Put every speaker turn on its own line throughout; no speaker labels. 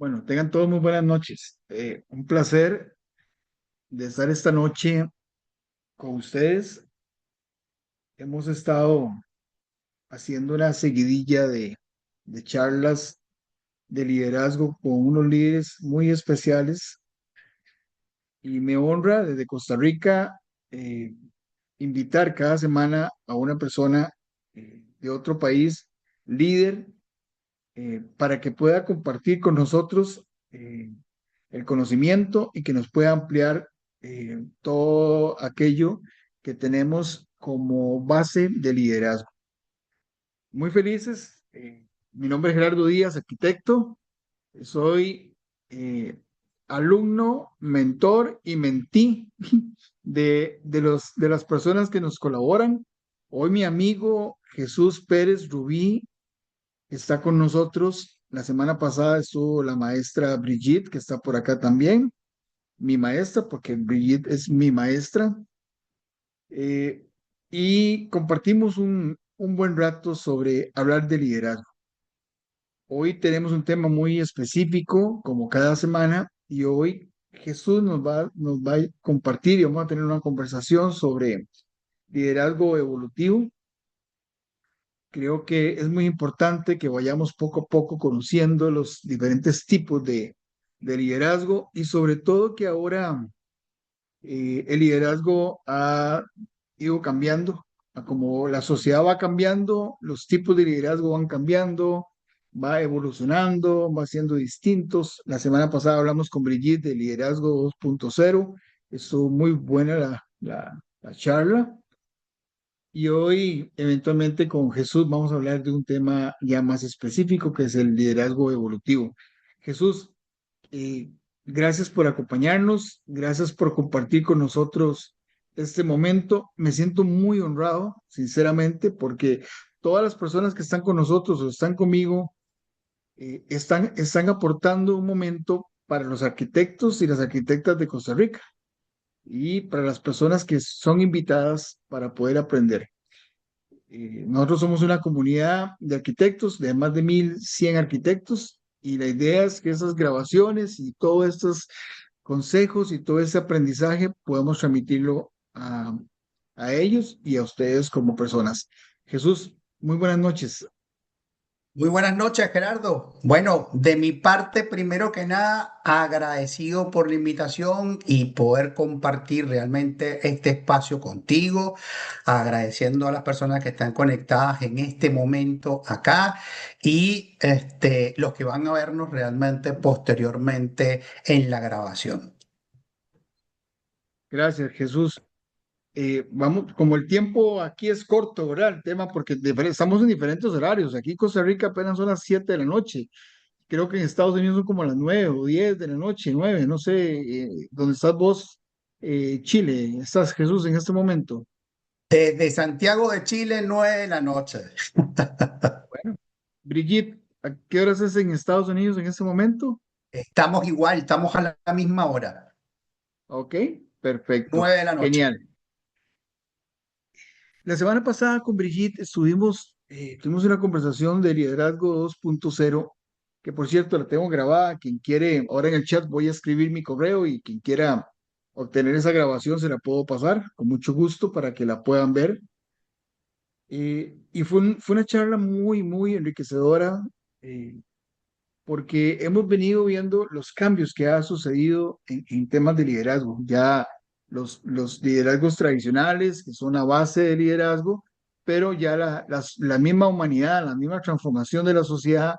Bueno, tengan todos muy buenas noches. Un placer de estar esta noche con ustedes. Hemos estado haciendo una seguidilla de charlas de liderazgo con unos líderes muy especiales y me honra desde Costa Rica eh, invitar cada semana a una persona de otro país, líder, para que pueda compartir con nosotros el conocimiento y que nos pueda ampliar todo aquello que tenemos como base de liderazgo. Muy felices. Mi nombre es Gerardo Díaz, arquitecto. Soy alumno, mentor y mentí de las personas que nos colaboran. Hoy mi amigo Jesús Pérez Rubí está con nosotros. La semana pasada estuvo la maestra Brigitte, que está por acá también, mi maestra, porque Brigitte es mi maestra, eh, y compartimos un buen rato sobre hablar de liderazgo. Hoy tenemos un tema muy específico, como cada semana, y hoy Jesús nos va a compartir y vamos a tener una conversación sobre liderazgo evolutivo. Creo que es muy importante que vayamos poco a poco conociendo los diferentes tipos de liderazgo y sobre todo que ahora el liderazgo ha ido cambiando, como la sociedad va cambiando, los tipos de liderazgo van cambiando, va evolucionando, va siendo distintos. La semana pasada hablamos con Brigitte de liderazgo 2.0, estuvo muy buena la charla. Y hoy, eventualmente, con Jesús vamos a hablar de un tema ya más específico, que es el liderazgo evolutivo. Jesús, eh, gracias por acompañarnos, gracias por compartir con nosotros este momento. Me siento muy honrado, sinceramente, porque todas las personas que están con nosotros o están conmigo están aportando un momento para los arquitectos y las arquitectas de Costa Rica y para las personas que son invitadas para poder aprender. Nosotros somos una comunidad de arquitectos, de más de 1.100 arquitectos, y la idea es que esas grabaciones y todos estos consejos y todo ese aprendizaje podamos transmitirlo a ellos y a ustedes como personas. Jesús, muy buenas noches.
Muy buenas noches, Gerardo. Bueno, de mi parte, primero que nada, agradecido por la invitación y poder compartir realmente este espacio contigo, agradeciendo a las personas que están conectadas en este momento acá y los que van a vernos realmente posteriormente en la grabación.
Gracias, Jesús. Vamos, como el tiempo aquí es corto, ¿verdad? El tema, porque estamos en diferentes horarios. Aquí en Costa Rica apenas son las 7 de la noche. Creo que en Estados Unidos son como las 9 o 10 de la noche, 9, no sé, ¿dónde estás vos? Chile, ¿estás Jesús en este momento?
Desde Santiago de Chile, 9 de la noche.
Bueno, Brigitte, ¿a qué horas es en Estados Unidos en este momento?
Estamos igual, estamos a la misma hora,
Ok, perfecto,
9 de la noche.
genial. La semana pasada con Brigitte tuvimos una conversación de liderazgo 2.0, que por cierto la tengo grabada. Quien quiere, ahora en el chat voy a escribir mi correo y quien quiera obtener esa grabación se la puedo pasar con mucho gusto para que la puedan ver. Y fue una charla muy, muy enriquecedora eh, porque hemos venido viendo los cambios que ha sucedido en temas de liderazgo. Ya los liderazgos tradicionales, que son la base de liderazgo, pero ya la misma humanidad, la misma transformación de la sociedad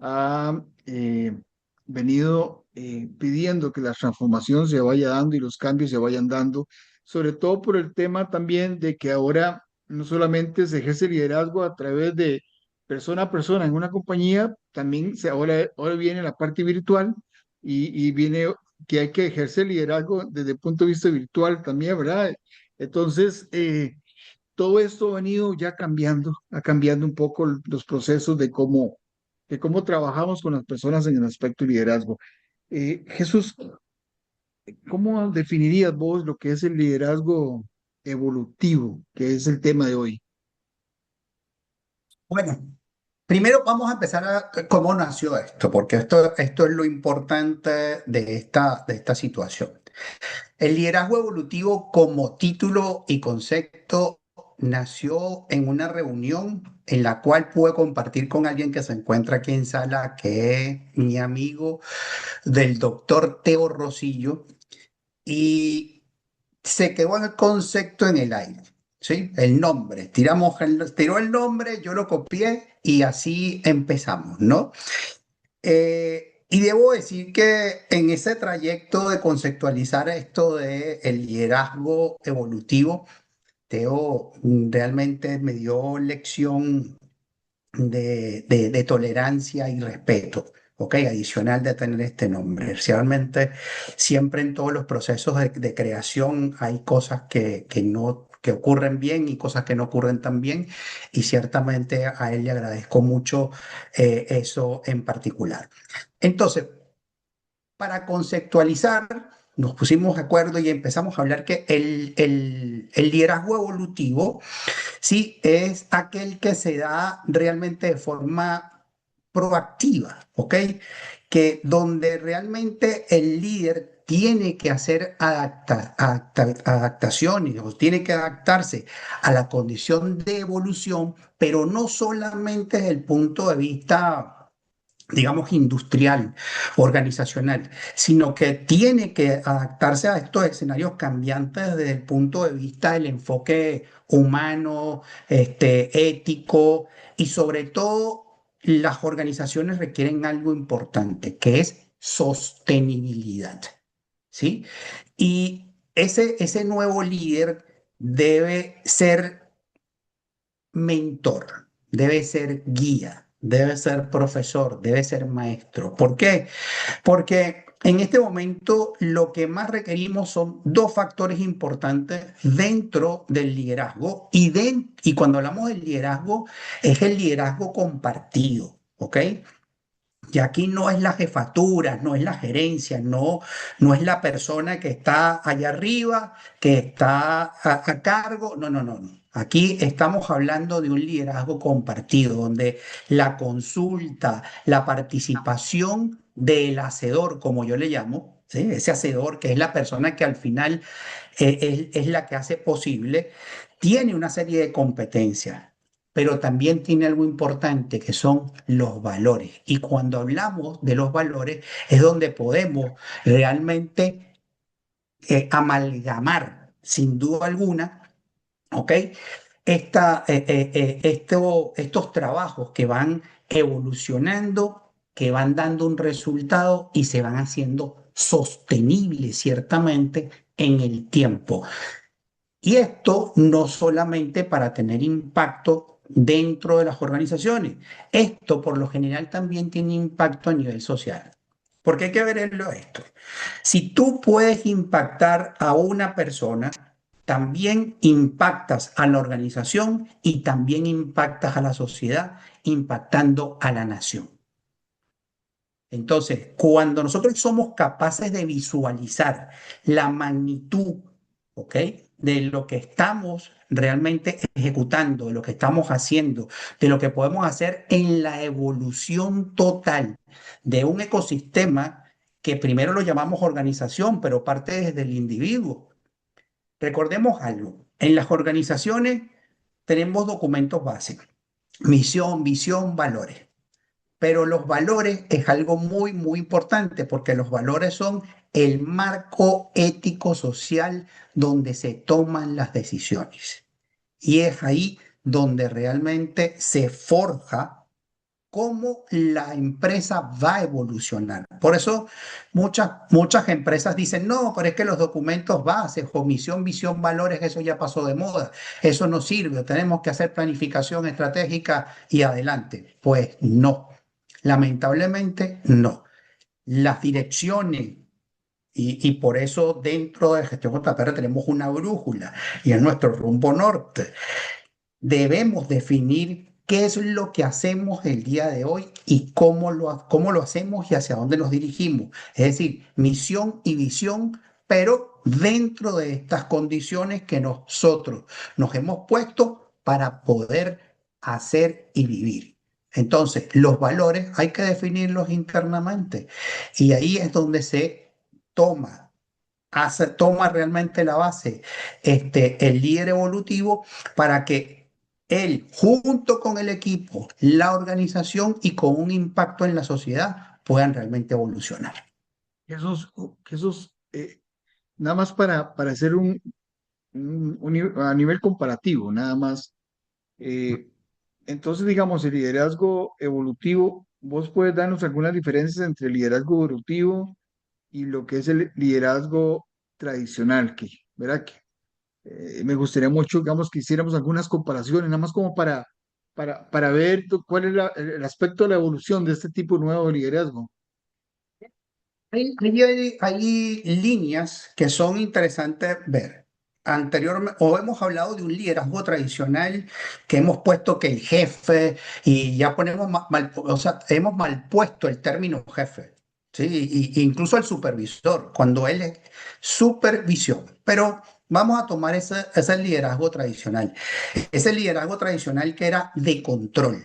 ha venido pidiendo que la transformación se vaya dando y los cambios se vayan dando, sobre todo por el tema también de que ahora no solamente se ejerce liderazgo a través de persona a persona en una compañía, también ahora viene la parte virtual y viene que hay que ejercer liderazgo desde el punto de vista virtual también, ¿verdad? Entonces, todo esto ha venido ya cambiando, ha cambiando un poco los procesos de cómo trabajamos con las personas en el aspecto liderazgo. Jesús, ¿cómo definirías vos lo que es el liderazgo evolutivo, que es el tema de hoy?
Bueno. Primero vamos a empezar a cómo nació esto, porque esto es lo importante de esta situación. El liderazgo evolutivo como título y concepto nació en una reunión en la cual pude compartir con alguien que se encuentra aquí en sala, que es mi amigo del doctor Teo Rosillo, y se quedó el concepto en el aire, ¿sí? El nombre, tiró el nombre, yo lo copié y así empezamos, ¿no? Y debo decir que en ese trayecto de conceptualizar esto de el liderazgo evolutivo, Teo realmente me dio lección de tolerancia y respeto, ¿ok? Adicional de tener este nombre. Realmente siempre en todos los procesos de creación hay cosas que ocurren bien y cosas que no ocurren tan bien, y ciertamente a él le agradezco mucho eso en particular. Entonces, para conceptualizar, nos pusimos de acuerdo y empezamos a hablar que el liderazgo evolutivo, sí, es aquel que se da realmente de forma proactiva, ¿ok? Que donde realmente el líder tiene que hacer adaptaciones o tiene que adaptarse a la condición de evolución, pero no solamente desde el punto de vista, digamos, industrial, organizacional, sino que tiene que adaptarse a estos escenarios cambiantes desde el punto de vista del enfoque humano, ético, y sobre todo las organizaciones requieren algo importante, que es sostenibilidad, ¿sí? Y ese nuevo líder debe ser mentor, debe ser guía, debe ser profesor, debe ser maestro. ¿Por qué? Porque en este momento lo que más requerimos son dos factores importantes dentro del liderazgo, y cuando hablamos del liderazgo es el liderazgo compartido, ¿ok? Y aquí no es la jefatura, no es la gerencia, no es la persona que está allá arriba, que está a cargo. No, no, no, no. Aquí estamos hablando de un liderazgo compartido, donde la consulta, la participación del hacedor, como yo le llamo, ¿sí? Ese hacedor que es la persona que al final es la que hace posible, tiene una serie de competencias, pero también tiene algo importante que son los valores. Y cuando hablamos de los valores es donde podemos realmente amalgamar, sin duda alguna, ¿ok? Estos trabajos que van evolucionando, que van dando un resultado y se van haciendo sostenibles ciertamente en el tiempo. Y esto no solamente para tener impacto dentro de las organizaciones, esto por lo general también tiene impacto a nivel social. Porque hay que verlo esto. Si tú puedes impactar a una persona, también impactas a la organización y también impactas a la sociedad, impactando a la nación. Entonces, cuando nosotros somos capaces de visualizar la magnitud, ¿ok? De lo que estamos realmente ejecutando, de lo que estamos haciendo, de lo que podemos hacer en la evolución total de un ecosistema que primero lo llamamos organización, pero parte desde el individuo. Recordemos algo, en las organizaciones tenemos documentos básicos, misión, visión, valores. Pero los valores es algo muy, muy importante, porque los valores son el marco ético social donde se toman las decisiones. Y es ahí donde realmente se forja cómo la empresa va a evolucionar. Por eso muchas empresas dicen, no, pero es que los documentos bases, o misión, visión, valores, eso ya pasó de moda, eso no sirve, tenemos que hacer planificación estratégica y adelante. Pues no, lamentablemente no. Las direcciones, y por eso dentro de gestión JPR tenemos una brújula y es nuestro rumbo norte. Debemos definir qué es lo que hacemos el día de hoy y cómo lo hacemos y hacia dónde nos dirigimos. Es decir, misión y visión, pero dentro de estas condiciones que nosotros nos hemos puesto para poder hacer y vivir. Entonces, los valores hay que definirlos internamente y ahí es donde se toma, toma realmente la base el líder evolutivo para que él, junto con el equipo, la organización y con un impacto en la sociedad, puedan realmente evolucionar.
Jesús, nada más para hacer a nivel comparativo, nada más. eh, entonces, digamos, el liderazgo evolutivo, vos puedes darnos algunas diferencias entre el liderazgo evolutivo y lo que es el liderazgo tradicional, que, ¿verdad? Que, me gustaría mucho, digamos, que hiciéramos algunas comparaciones, nada más como para ver cuál es el aspecto de la evolución de este tipo nuevo de liderazgo.
Hay líneas que son interesantes ver. Anteriormente, o hemos hablado de un liderazgo tradicional que hemos puesto que el jefe, y ya ponemos o sea, hemos mal puesto el término jefe, ¿sí? Incluso el supervisor, cuando él es supervisión. Pero vamos a tomar ese liderazgo tradicional, ese liderazgo tradicional que era de control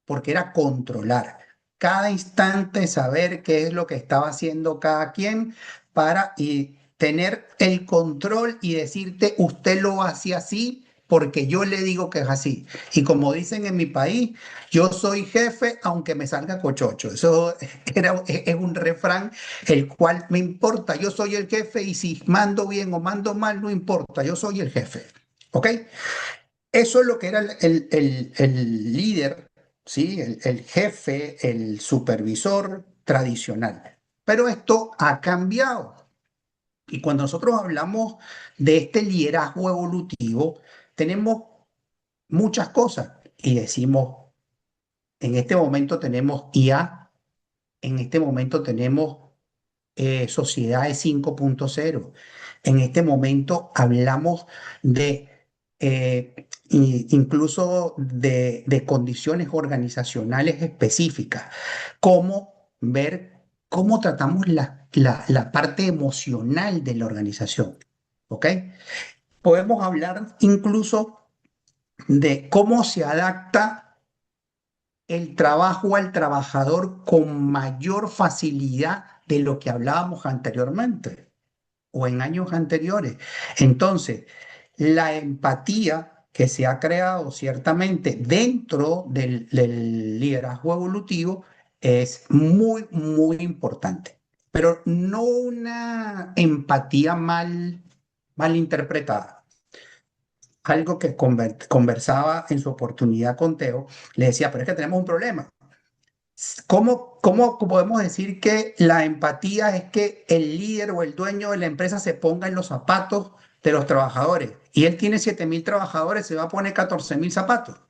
porque era controlar cada instante, saber qué es lo que estaba haciendo cada quien para y tener el control y decirte, usted lo hace así porque yo le digo que es así. Y como dicen en mi país, yo soy jefe aunque me salga cochocho. Eso es un refrán el cual me importa. Yo soy el jefe y si mando bien o mando mal, no importa. Yo soy el jefe. ¿Ok? Eso es lo que era el líder, ¿sí? El jefe, el supervisor tradicional. Pero esto ha cambiado. Y cuando nosotros hablamos de este liderazgo evolutivo, tenemos muchas cosas. Y decimos, en este momento tenemos IA, en este momento tenemos sociedades 5.0. En este momento hablamos de incluso de condiciones organizacionales específicas, cómo ver cómo tratamos la parte emocional de la organización. ¿Ok? Podemos hablar incluso de cómo se adapta el trabajo al trabajador con mayor facilidad de lo que hablábamos anteriormente o en años anteriores. Entonces, la empatía que se ha creado ciertamente dentro del liderazgo evolutivo es muy, muy importante, pero no una empatía mal interpretada. Algo que conversaba en su oportunidad con Teo, le decía, pero es que tenemos un problema. ¿Cómo podemos decir que la empatía es que el líder o el dueño de la empresa se ponga en los zapatos de los trabajadores? Y él tiene 7.000 trabajadores, se va a poner 14.000 zapatos.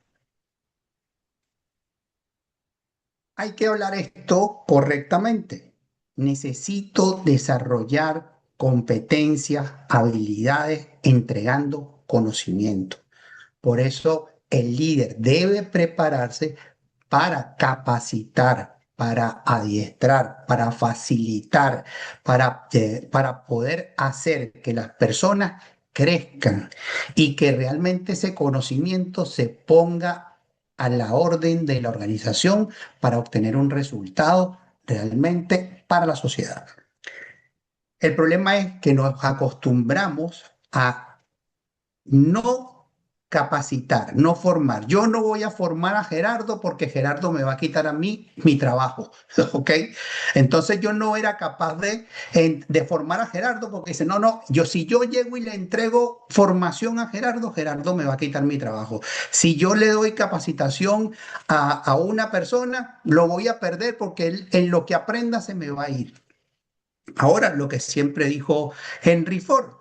Hay que hablar esto correctamente. Necesito desarrollar competencias, habilidades, entregando conocimiento. Por eso el líder debe prepararse para capacitar, para adiestrar, para facilitar, para poder hacer que las personas crezcan y que realmente ese conocimiento se ponga a la orden de la organización para obtener un resultado realmente para la sociedad. El problema es que nos acostumbramos a no capacitar, no formar. Yo no voy a formar a Gerardo porque Gerardo me va a quitar a mí mi trabajo, ¿ok? Entonces yo no era capaz de formar a Gerardo porque dice, no, no, si yo llego y le entrego formación a Gerardo, Gerardo me va a quitar mi trabajo. Si yo le doy capacitación a una persona, lo voy a perder porque él, en lo que aprenda se me va a ir. Ahora, lo que siempre dijo Henry Ford,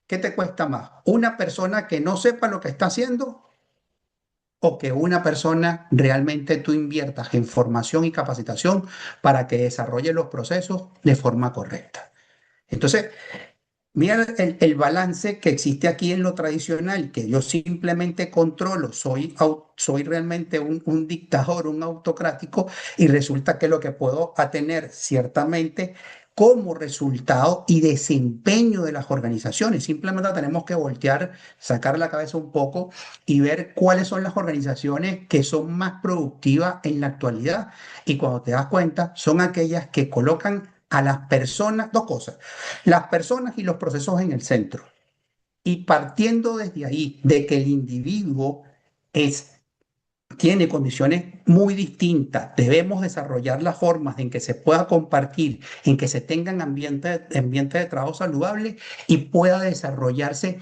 ¿qué te cuesta más? ¿Una persona que no sepa lo que está haciendo o que una persona realmente tú inviertas en formación y capacitación para que desarrolle los procesos de forma correcta? Entonces, mira el balance que existe aquí en lo tradicional, que yo simplemente controlo, soy realmente un dictador, un autocrático, y resulta que lo que puedo tener ciertamente como resultado y desempeño de las organizaciones. Simplemente tenemos que voltear, sacar la cabeza un poco y ver cuáles son las organizaciones que son más productivas en la actualidad. Y cuando te das cuenta, son aquellas que colocan a las personas, dos cosas, las personas y los procesos en el centro. Y partiendo desde ahí, de que el individuo es tiene condiciones muy distintas. Debemos desarrollar las formas en que se pueda compartir, en que se tengan ambientes de trabajo saludables y pueda desarrollarse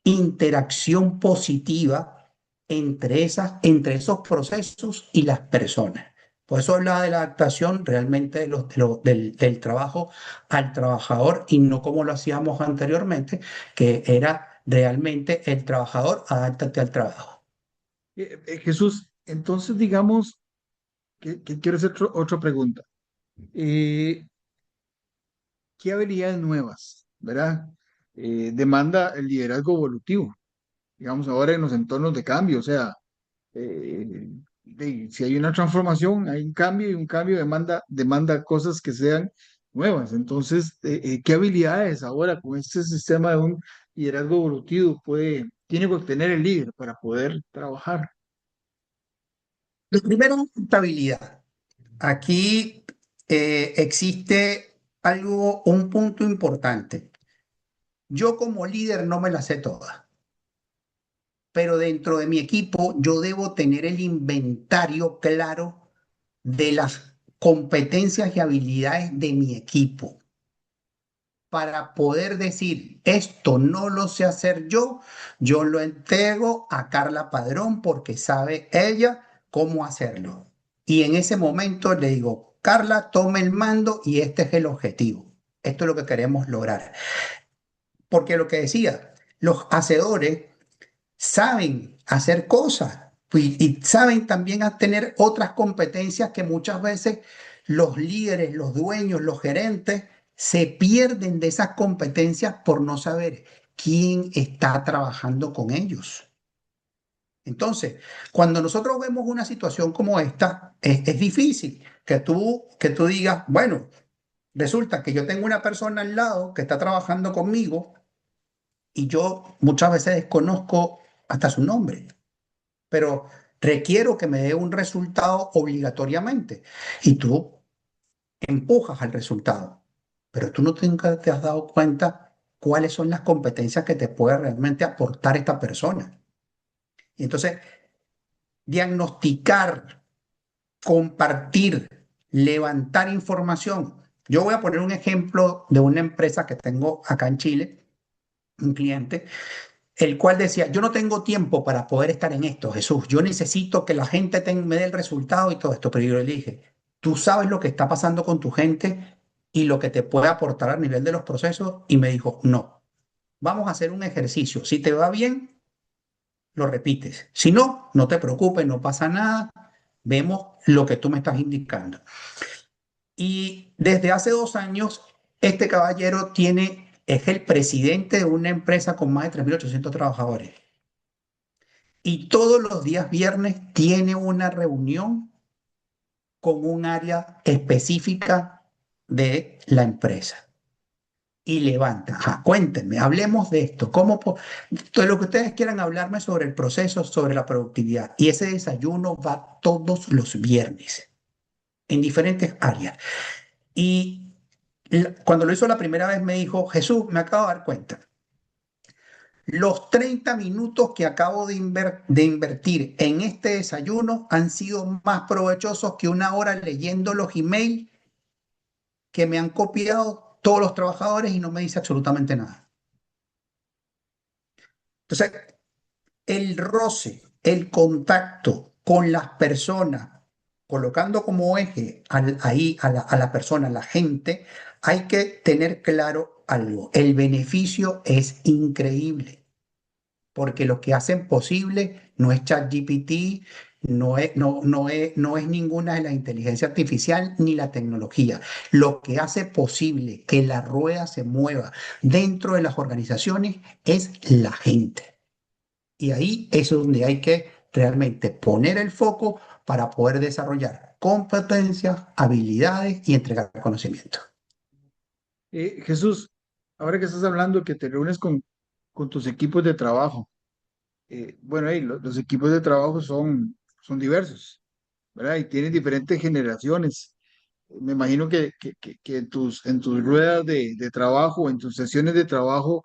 interacción positiva entre esos procesos y las personas. Por eso hablaba de la adaptación realmente del trabajo al trabajador y no como lo hacíamos anteriormente, que era realmente el trabajador, adáptate al trabajo.
Jesús, entonces digamos que quiero hacer otra pregunta. Eh, ¿Qué habilidades nuevas, verdad? Demanda el liderazgo evolutivo, digamos, ahora en los entornos de cambio, o sea, si hay una transformación, hay un cambio y un cambio demanda cosas que sean nuevas. Entonces, ¿qué habilidades ahora con este sistema de un liderazgo evolutivo tiene que obtener el líder para poder trabajar?
Lo primero, estabilidad. Aquí existe un punto importante. Yo como líder no me la sé toda, pero dentro de mi equipo yo debo tener el inventario claro de las competencias y habilidades de mi equipo para poder decir, esto no lo sé hacer yo lo entrego a Carla Padrón porque sabe ella cómo hacerlo. Y en ese momento le digo, Carla, tome el mando y este es el objetivo. Esto es lo que queremos lograr. Porque lo que decía, los hacedores saben hacer cosas y saben también a tener otras competencias que muchas veces los líderes, los dueños, los gerentes se pierden de esas competencias por no saber quién está trabajando con ellos. Entonces, cuando nosotros vemos una situación como esta, es difícil que tú digas, bueno, resulta que yo tengo una persona al lado que está trabajando conmigo y yo muchas veces desconozco hasta su nombre, pero requiero que me dé un resultado obligatoriamente y tú empujas al resultado, pero tú nunca te has dado cuenta cuáles son las competencias que te puede realmente aportar esta persona. Y entonces, diagnosticar, compartir, levantar información. Yo voy a poner un ejemplo de una empresa que tengo acá en Chile, un cliente el cual decía, yo no tengo tiempo para poder estar en esto, Jesús, yo necesito que la gente me dé el resultado y todo esto, pero yo le dije, tú sabes lo que está pasando con tu gente y lo que te puede aportar a nivel de los procesos, y me dijo, no, vamos a hacer un ejercicio, si te va bien, lo repites, si no, no te preocupes, no pasa nada, vemos lo que tú me estás indicando. Y desde hace 2 años, este caballero es el presidente de una empresa con más de 3.800 trabajadores. Y todos los días viernes tiene una reunión con un área específica de la empresa. Y levanta, cuéntenme, hablemos de esto, todo lo que ustedes quieran hablarme sobre el proceso, sobre la productividad. Y ese desayuno va todos los viernes en diferentes áreas. Y cuando lo hizo la primera vez me dijo, Jesús, me acabo de dar cuenta. Los 30 minutos que acabo de invertir en este desayuno han sido más provechosos que una hora leyendo los emails que me han copiado todos los trabajadores y no me dice absolutamente nada. Entonces, el roce, el contacto con las personas, colocando como eje ahí a la persona, a la gente, hay que tener claro algo. El beneficio es increíble, porque lo que hacen posible no es ChatGPT, no es ninguna de la inteligencia artificial ni la tecnología. Lo que hace posible que la rueda se mueva dentro de las organizaciones es la gente. Y ahí es donde hay que realmente poner el foco para poder desarrollar competencias, habilidades y entregar conocimiento.
Jesús, ahora que estás hablando que te reúnes con tus equipos de trabajo, bueno, los equipos de trabajo son diversos, ¿verdad? Y tienen diferentes generaciones. Me imagino que en tus ruedas de trabajo, en tus sesiones de trabajo,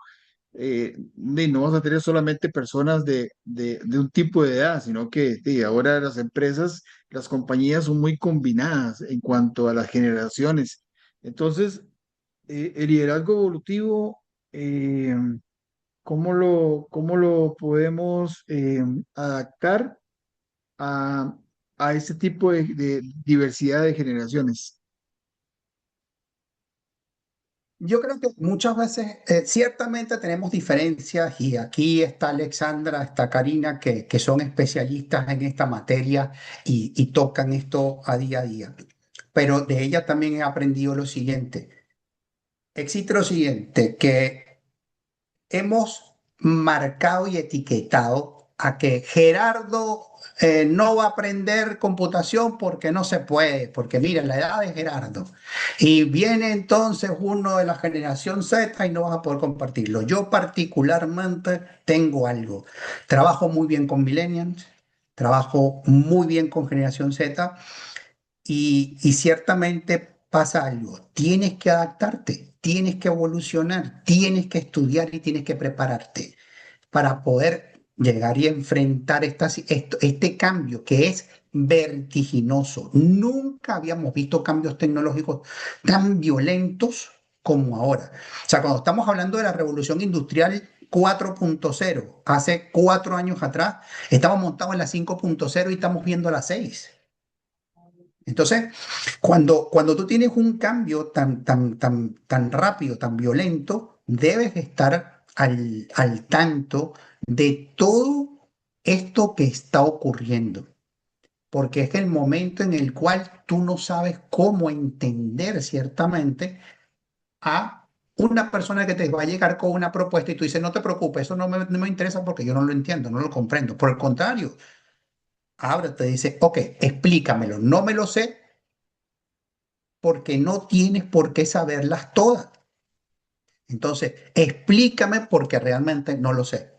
no vas a tener solamente personas de un tipo de edad, sino que ahora las empresas, las compañías son muy combinadas en cuanto a las generaciones. Entonces, el liderazgo evolutivo, eh, cómo lo podemos adaptar a, a este tipo de diversidad de generaciones?
Yo creo que muchas veces, ciertamente tenemos diferencias y aquí está Alexandra, está Karina, que son especialistas en esta materia y tocan esto a día. Pero de ella también he aprendido lo siguiente. Existe lo siguiente, que hemos marcado y etiquetado a que Gerardo no va a aprender computación porque no se puede, porque mira, la edad de Gerardo. Y viene entonces uno de la generación Z y no vas a poder compartirlo. Yo particularmente tengo algo. Trabajo muy bien con millennials, trabajo muy bien con generación Z y ciertamente pasa algo. Tienes que adaptarte, tienes que evolucionar, tienes que estudiar y tienes que prepararte para poder llegar y enfrentar este cambio que es vertiginoso. Nunca habíamos visto cambios tecnológicos tan violentos como ahora. O sea, cuando estamos hablando de la revolución industrial 4.0, hace 4 años atrás, estamos montados en la 5.0 y estamos viendo la 6. Entonces, cuando tú tienes un cambio tan rápido, tan violento, debes estar al tanto de todo esto que está ocurriendo, porque es el momento en el cual tú no sabes cómo entender ciertamente a una persona que te va a llegar con una propuesta y tú dices, no te preocupes, eso no me interesa porque yo no lo entiendo, no lo comprendo. Por el contrario, ahora te dice, ok, explícamelo, no me lo sé porque no tienes por qué saberlas todas. Entonces, explícame porque realmente no lo sé.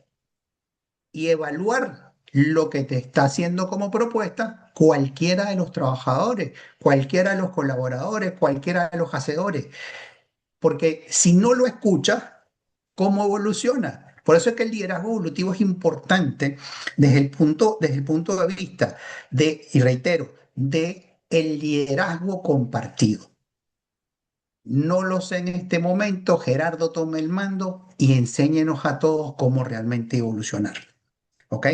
Y evaluar lo que te está haciendo como propuesta cualquiera de los trabajadores, cualquiera de los colaboradores, cualquiera de los hacedores. Porque si no lo escuchas, ¿cómo evoluciona? Por eso es que el liderazgo evolutivo es importante desde el punto de vista y reitero, de el liderazgo compartido. No lo sé en este momento. Gerardo tome el mando y enséñenos a todos cómo realmente evolucionar. ¿Ok?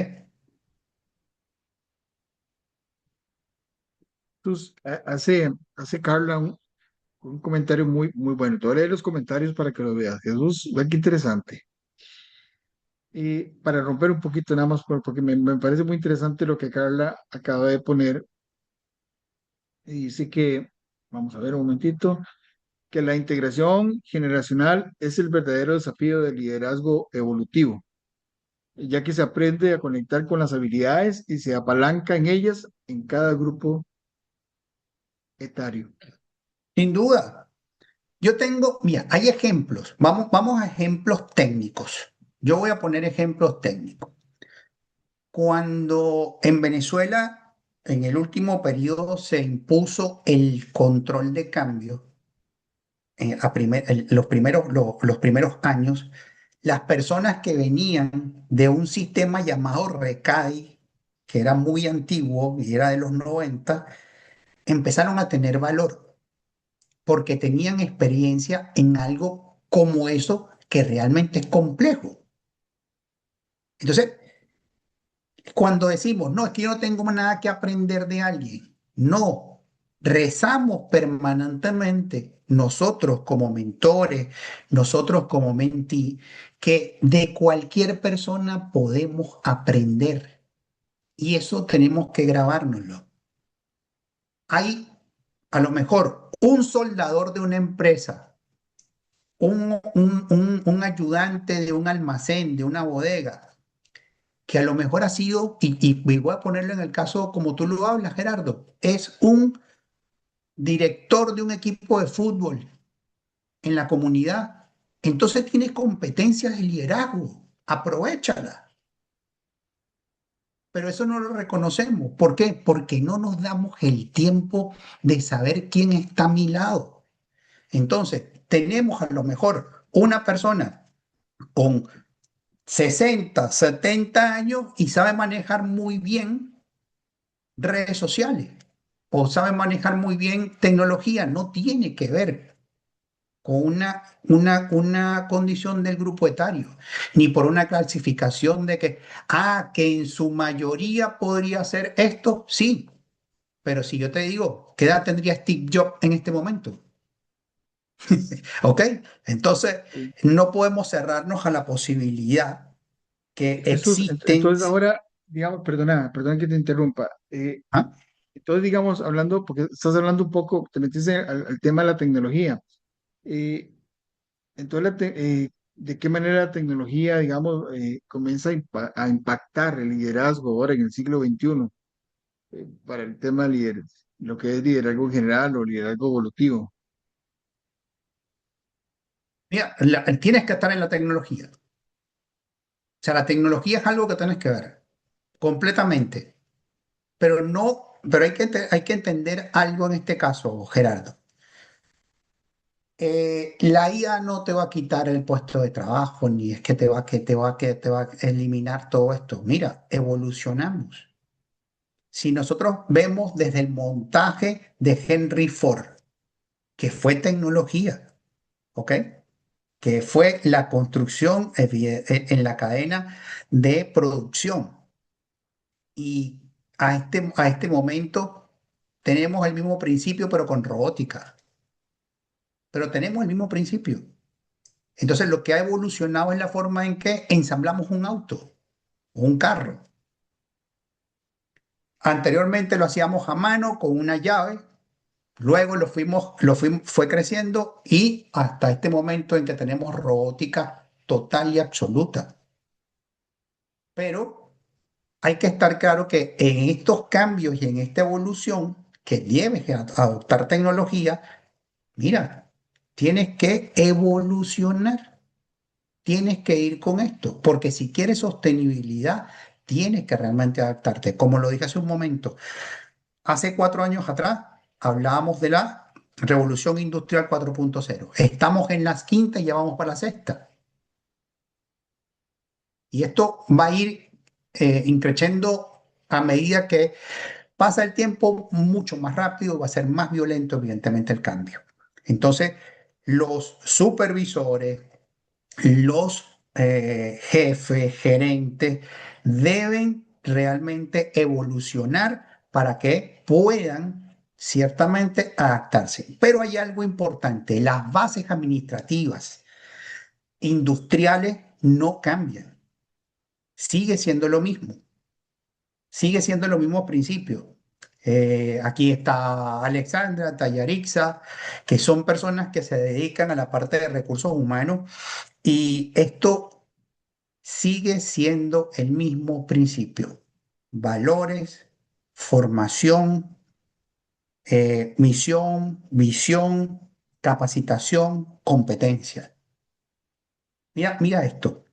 Entonces, hace Carla un comentario muy bueno. Te voy a leer los comentarios para que lo veas. Jesús, ve qué interesante. Y para romper un poquito nada más, porque me parece muy interesante lo que Carla acaba de poner. Y dice que, vamos a ver un momentito, que la integración generacional es el verdadero desafío del liderazgo evolutivo, ya que se aprende a conectar con las habilidades y se apalanca en ellas en cada grupo etario.
Sin duda. Mira, hay ejemplos. Vamos a ejemplos técnicos. Yo voy a poner ejemplos técnicos. Cuando en Venezuela, en el último periodo, se impuso el control de cambio, los primeros años, las personas que venían de un sistema llamado RECAI, que era muy antiguo y era de los 90, empezaron a tener valor porque tenían experiencia en algo como eso que realmente es complejo. Entonces, cuando decimos, no, es que yo no tengo nada que aprender de alguien, no, rezamos permanentemente nosotros como mentores, nosotros como mentí, que de cualquier persona podemos aprender y eso tenemos que grabárnoslo. Hay a lo mejor un soldador de una empresa, un ayudante de un almacén, de una bodega, que a lo mejor ha sido, y voy a ponerlo en el caso como tú lo hablas, Gerardo, es un director de un equipo de fútbol en la comunidad. Entonces tienes competencias de liderazgo, aprovéchalas. Pero eso no lo reconocemos. ¿Por qué? Porque no nos damos el tiempo de saber quién está a mi lado. Entonces, tenemos a lo mejor una persona con 60, 70 años y sabe manejar muy bien redes sociales o sabe manejar muy bien tecnología. No tiene que ver con una condición del grupo etario, ni por una clasificación de que en su mayoría podría ser esto, sí, pero si yo te digo, ¿qué edad tendría Steve Jobs en este momento? ¿Ok? Entonces,
Sí.
no podemos cerrarnos a la posibilidad que
Jesús,
existen.
entonces ahora, digamos, perdona que te interrumpa.
¿Ah?
Entonces, digamos, hablando, porque estás hablando un poco, te metiste al tema de la tecnología. Eh, entonces, ¿de qué manera la tecnología, digamos, comienza a impactar el liderazgo ahora en el siglo XXI para el tema de líderes, lo que es liderazgo general o liderazgo evolutivo?
Mira, tienes que estar en la tecnología. O sea, la tecnología es algo que tienes que ver completamente, pero no, pero hay que entender algo en este caso, Gerardo. La IA no te va a quitar el puesto de trabajo, ni es que te va a eliminar todo esto. Mira, evolucionamos. Si nosotros vemos desde el montaje de Henry Ford, que fue tecnología, ¿ok? Que fue la construcción en la cadena de producción. Y a este momento tenemos el mismo principio, pero con robótica. Pero tenemos el mismo principio. Entonces, lo que ha evolucionado es la forma en que ensamblamos un auto o un carro. Anteriormente lo hacíamos a mano con una llave, luego fue creciendo y hasta este momento en que tenemos robótica total y absoluta. Pero hay que estar claro que en estos cambios y en esta evolución que debes adoptar tecnología, mira, tienes que evolucionar. Tienes que ir con esto, porque si quieres sostenibilidad, tienes que realmente adaptarte. Como lo dije hace un momento, hace 4 años atrás hablábamos de la revolución industrial 4.0. Estamos en las quintas y ya vamos para la sexta. Y esto va a ir increciendo a medida que pasa el tiempo mucho más rápido, va a ser más violento, evidentemente, el cambio. Entonces, los supervisores, los jefes, gerentes, deben realmente evolucionar para que puedan ciertamente adaptarse. Pero hay algo importante, las bases administrativas, industriales, no cambian. Sigue siendo lo mismo, sigue siendo los mismos principios. Aquí está Alexandra, Tayarixa, que son personas que se dedican a la parte de recursos humanos y esto sigue siendo el mismo principio. Valores, formación, misión, visión, capacitación, competencia. Mira, mira esto.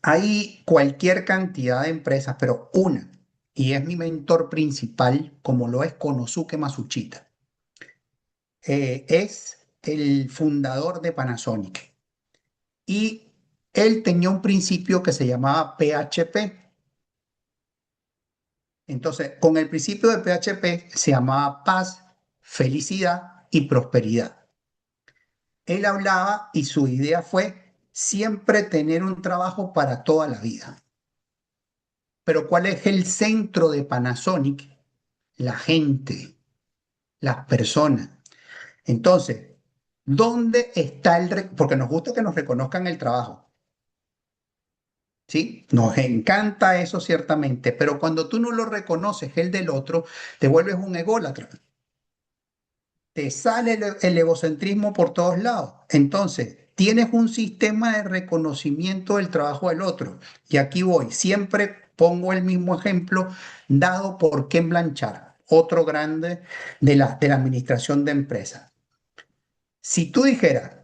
Hay cualquier cantidad de empresas, pero una, y es mi mentor principal, como lo es Konosuke Masuchita, es el fundador de Panasonic. Y él tenía un principio que se llamaba PHP. Entonces, con el principio de PHP se llamaba paz, felicidad y prosperidad. Él hablaba y su idea fue siempre tener un trabajo para toda la vida. Pero ¿cuál es el centro de Panasonic? La gente, las personas. Entonces, ¿dónde está porque nos gusta que nos reconozcan el trabajo, ¿sí? Nos encanta eso ciertamente, pero cuando tú no lo reconoces el del otro, te vuelves un ególatra. Te sale el egocentrismo por todos lados. Entonces, tienes un sistema de reconocimiento del trabajo del otro. Y aquí voy, siempre pongo el mismo ejemplo dado por Ken Blanchard, otro grande de la administración de empresas. Si tú dijeras,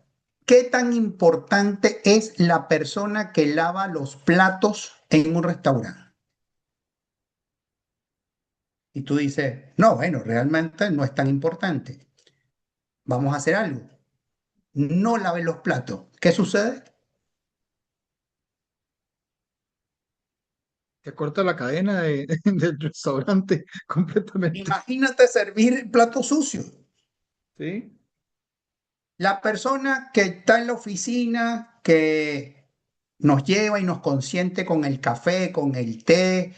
¿Qué tan importante es la persona que lava los platos en un restaurante? Y tú dices, no, bueno, realmente no es tan importante. Vamos a hacer algo. No laves los platos. ¿Qué sucede?
Se corta la cadena del restaurante completamente.
Imagínate servir platos sucios.
¿Sí?
La persona que está en la oficina, que nos lleva y nos consiente con el café, con el té,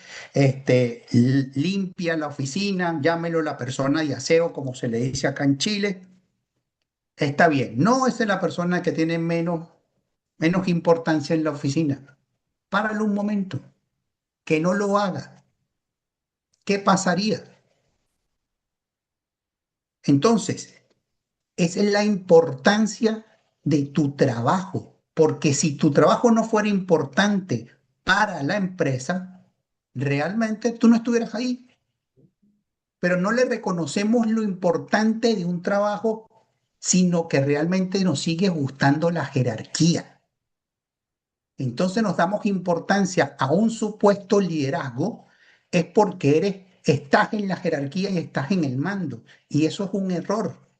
limpia la oficina, llámelo la persona de aseo, como se le dice acá en Chile, está bien. No, esa es la persona que tiene menos importancia en la oficina. Páralo un momento, que no lo haga. ¿Qué pasaría? Entonces, esa es la importancia de tu trabajo, porque si tu trabajo no fuera importante para la empresa, realmente tú no estuvieras ahí, pero no le reconocemos lo importante de un trabajo, sino que realmente nos sigue gustando la jerarquía. Entonces nos damos importancia a un supuesto liderazgo, es porque estás en la jerarquía y estás en el mando, y eso es un error.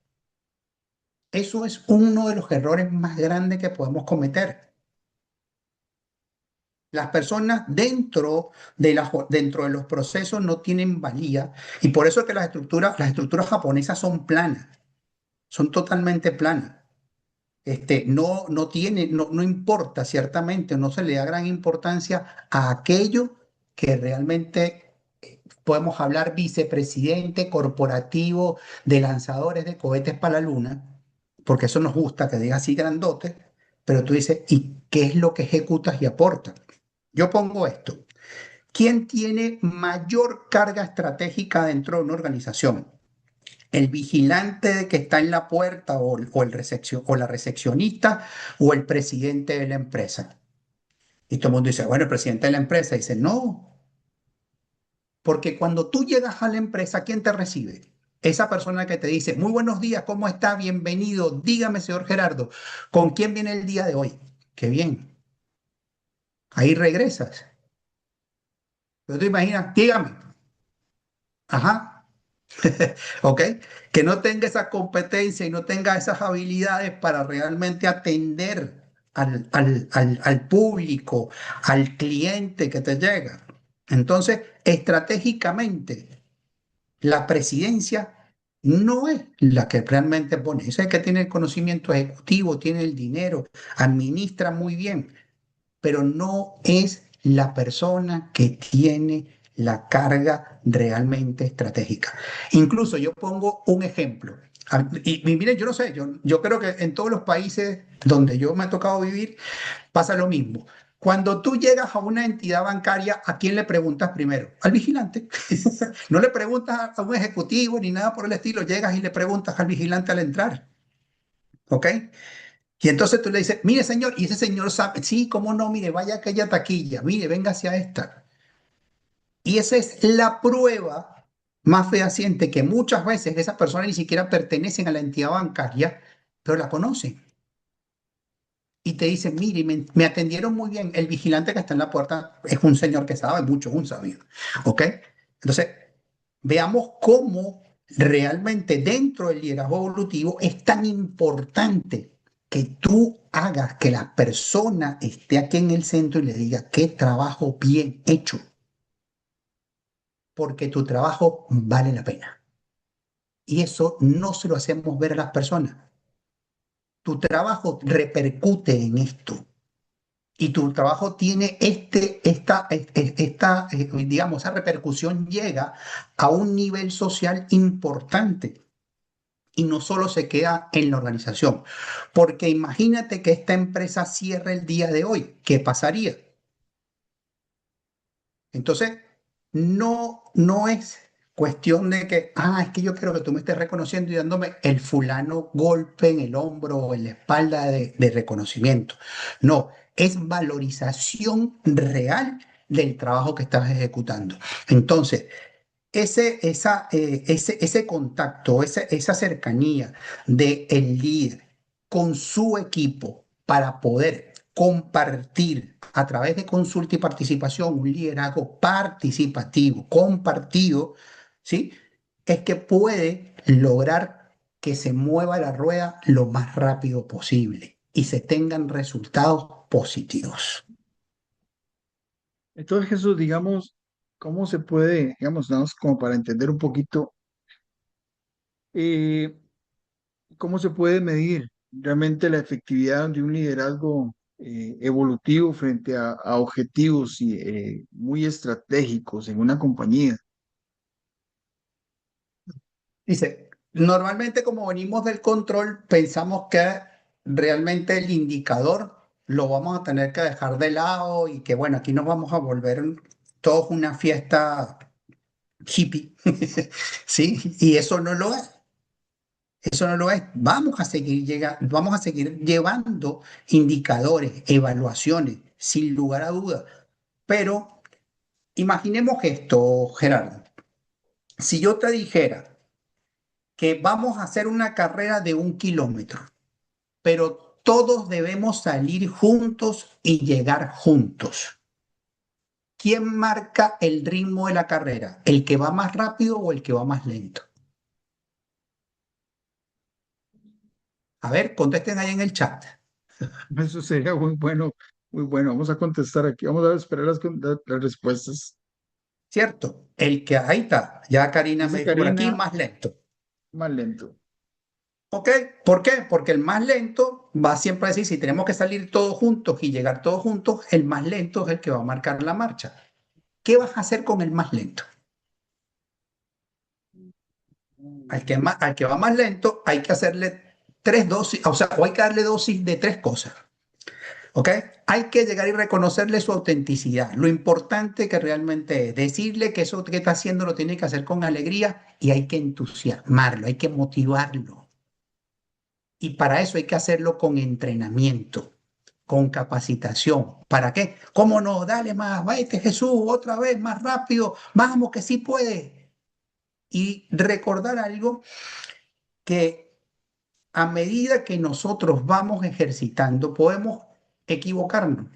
Eso es uno de los errores más grandes que podemos cometer. Las personas dentro de los procesos no tienen valía y por eso es que las estructuras japonesas son planas, son totalmente planas. No importa ciertamente, no se le da gran importancia a aquello que realmente podemos hablar vicepresidente corporativo de lanzadores de cohetes para la luna, porque eso nos gusta que diga así grandote, pero tú dices, ¿y qué es lo que ejecutas y aportas? Yo pongo esto. ¿Quién tiene mayor carga estratégica dentro de una organización? ¿El vigilante que está en la puerta o la recepcionista o el presidente de la empresa? Y todo el mundo dice, bueno, el presidente de la empresa dice, no, porque cuando tú llegas a la empresa, ¿quién te recibe? Esa persona que te dice, muy buenos días, ¿cómo está? Bienvenido. Dígame, señor Gerardo, ¿con quién viene el día de hoy? Qué bien. Ahí regresas. Pero tú imaginas, dígame. Ajá. ¿Ok? Que no tenga esa competencia y no tenga esas habilidades para realmente atender al público, al cliente que te llega. Entonces, estratégicamente, la presidencia no es la que realmente pone. Es el que tiene el conocimiento ejecutivo, tiene el dinero, administra muy bien, pero no es la persona que tiene la carga realmente estratégica. Incluso yo pongo un ejemplo. Y miren, yo no sé, yo creo que en todos los países donde yo me ha tocado vivir pasa lo mismo. Cuando tú llegas a una entidad bancaria, ¿a quién le preguntas primero? Al vigilante. No le preguntas a un ejecutivo ni nada por el estilo, llegas y le preguntas al vigilante al entrar. ¿Ok? Y entonces tú le dices, mire señor, y ese señor sabe, sí, cómo no, mire, vaya a aquella taquilla, mire, venga hacia esta. Y esa es la prueba más fehaciente que muchas veces esas personas ni siquiera pertenecen a la entidad bancaria, pero la conocen. Y te dicen, mire, me atendieron muy bien, el vigilante que está en la puerta es un señor que sabe mucho, es un sabio. ¿Ok? Entonces, veamos cómo realmente dentro del liderazgo evolutivo es tan importante que tú hagas que la persona esté aquí en el centro y le diga qué trabajo bien hecho, porque tu trabajo vale la pena. Y eso no se lo hacemos ver a las personas. Tu trabajo repercute en esto. Y tu trabajo tiene digamos, esa repercusión llega a un nivel social importante y no solo se queda en la organización. Porque imagínate que esta empresa cierre el día de hoy. ¿Qué pasaría? Entonces, no es cuestión de que, es que yo quiero que tú me estés reconociendo y dándome el fulano golpe en el hombro o en la espalda de reconocimiento. No, es valorización real del trabajo que estás ejecutando. Entonces, ese contacto, esa cercanía del líder con su equipo para poder compartir a través de consulta y participación un liderazgo participativo, compartido, ¿sí? Es que puede lograr que se mueva la rueda lo más rápido posible y se tengan resultados positivos.
Entonces, Jesús, digamos, ¿cómo se puede, digamos, nada más como para entender un poquito, eh, cómo se puede medir realmente la efectividad de un liderazgo evolutivo frente a objetivos muy estratégicos en una compañía?
Dice, normalmente como venimos del control, pensamos que realmente el indicador lo vamos a tener que dejar de lado y que bueno, aquí nos vamos a volver todos una fiesta hippie, ¿sí? Y eso no lo es. Eso no lo es. Vamos a seguir llevando indicadores, evaluaciones, sin lugar a dudas. Pero imaginemos esto, Gerardo. Si yo te dijera que vamos a hacer una carrera de 1 kilómetro, pero todos debemos salir juntos y llegar juntos. ¿Quién marca el ritmo de la carrera? ¿El que va más rápido o el que va más lento? A ver, contesten ahí en el chat.
Eso sería muy bueno, muy bueno. Vamos a contestar aquí, vamos a esperar las respuestas.
¿Cierto? El que ahí está. Ya Karina me
Dice
dijo por aquí,
Karina,
más lento.
más lento.
¿Ok? ¿Por qué? Porque el más lento va siempre a decir, si tenemos que salir todos juntos y llegar todos juntos, el más lento es el que va a marcar la marcha. ¿Qué vas a hacer con el más lento? Al que va más lento hay que hacerle 3 dosis, o sea, o hay que darle dosis de 3 cosas. ¿Ok? Hay que llegar y reconocerle su autenticidad, lo importante que realmente es, decirle que eso que está haciendo lo tiene que hacer con alegría y hay que entusiasmarlo, hay que motivarlo. Y para eso hay que hacerlo con entrenamiento, con capacitación. ¿Para qué? ¿Cómo no? Dale más, váyate Jesús, otra vez, más rápido, vamos que sí puede. Y recordar algo que a medida que nosotros vamos ejercitando, podemos equivocarnos,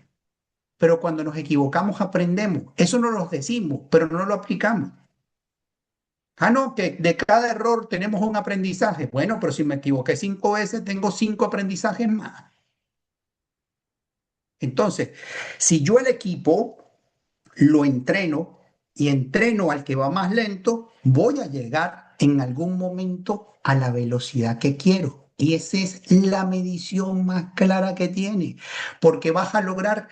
pero cuando nos equivocamos aprendemos. Eso no lo decimos, pero no lo aplicamos. Ah, no, que de cada error tenemos un aprendizaje. Bueno, pero si me equivoqué 5 veces, tengo 5 aprendizajes más. Entonces, si yo el equipo lo entreno y entreno al que va más lento, voy a llegar en algún momento a la velocidad que quiero. Y esa es la medición más clara que tiene, porque vas a lograr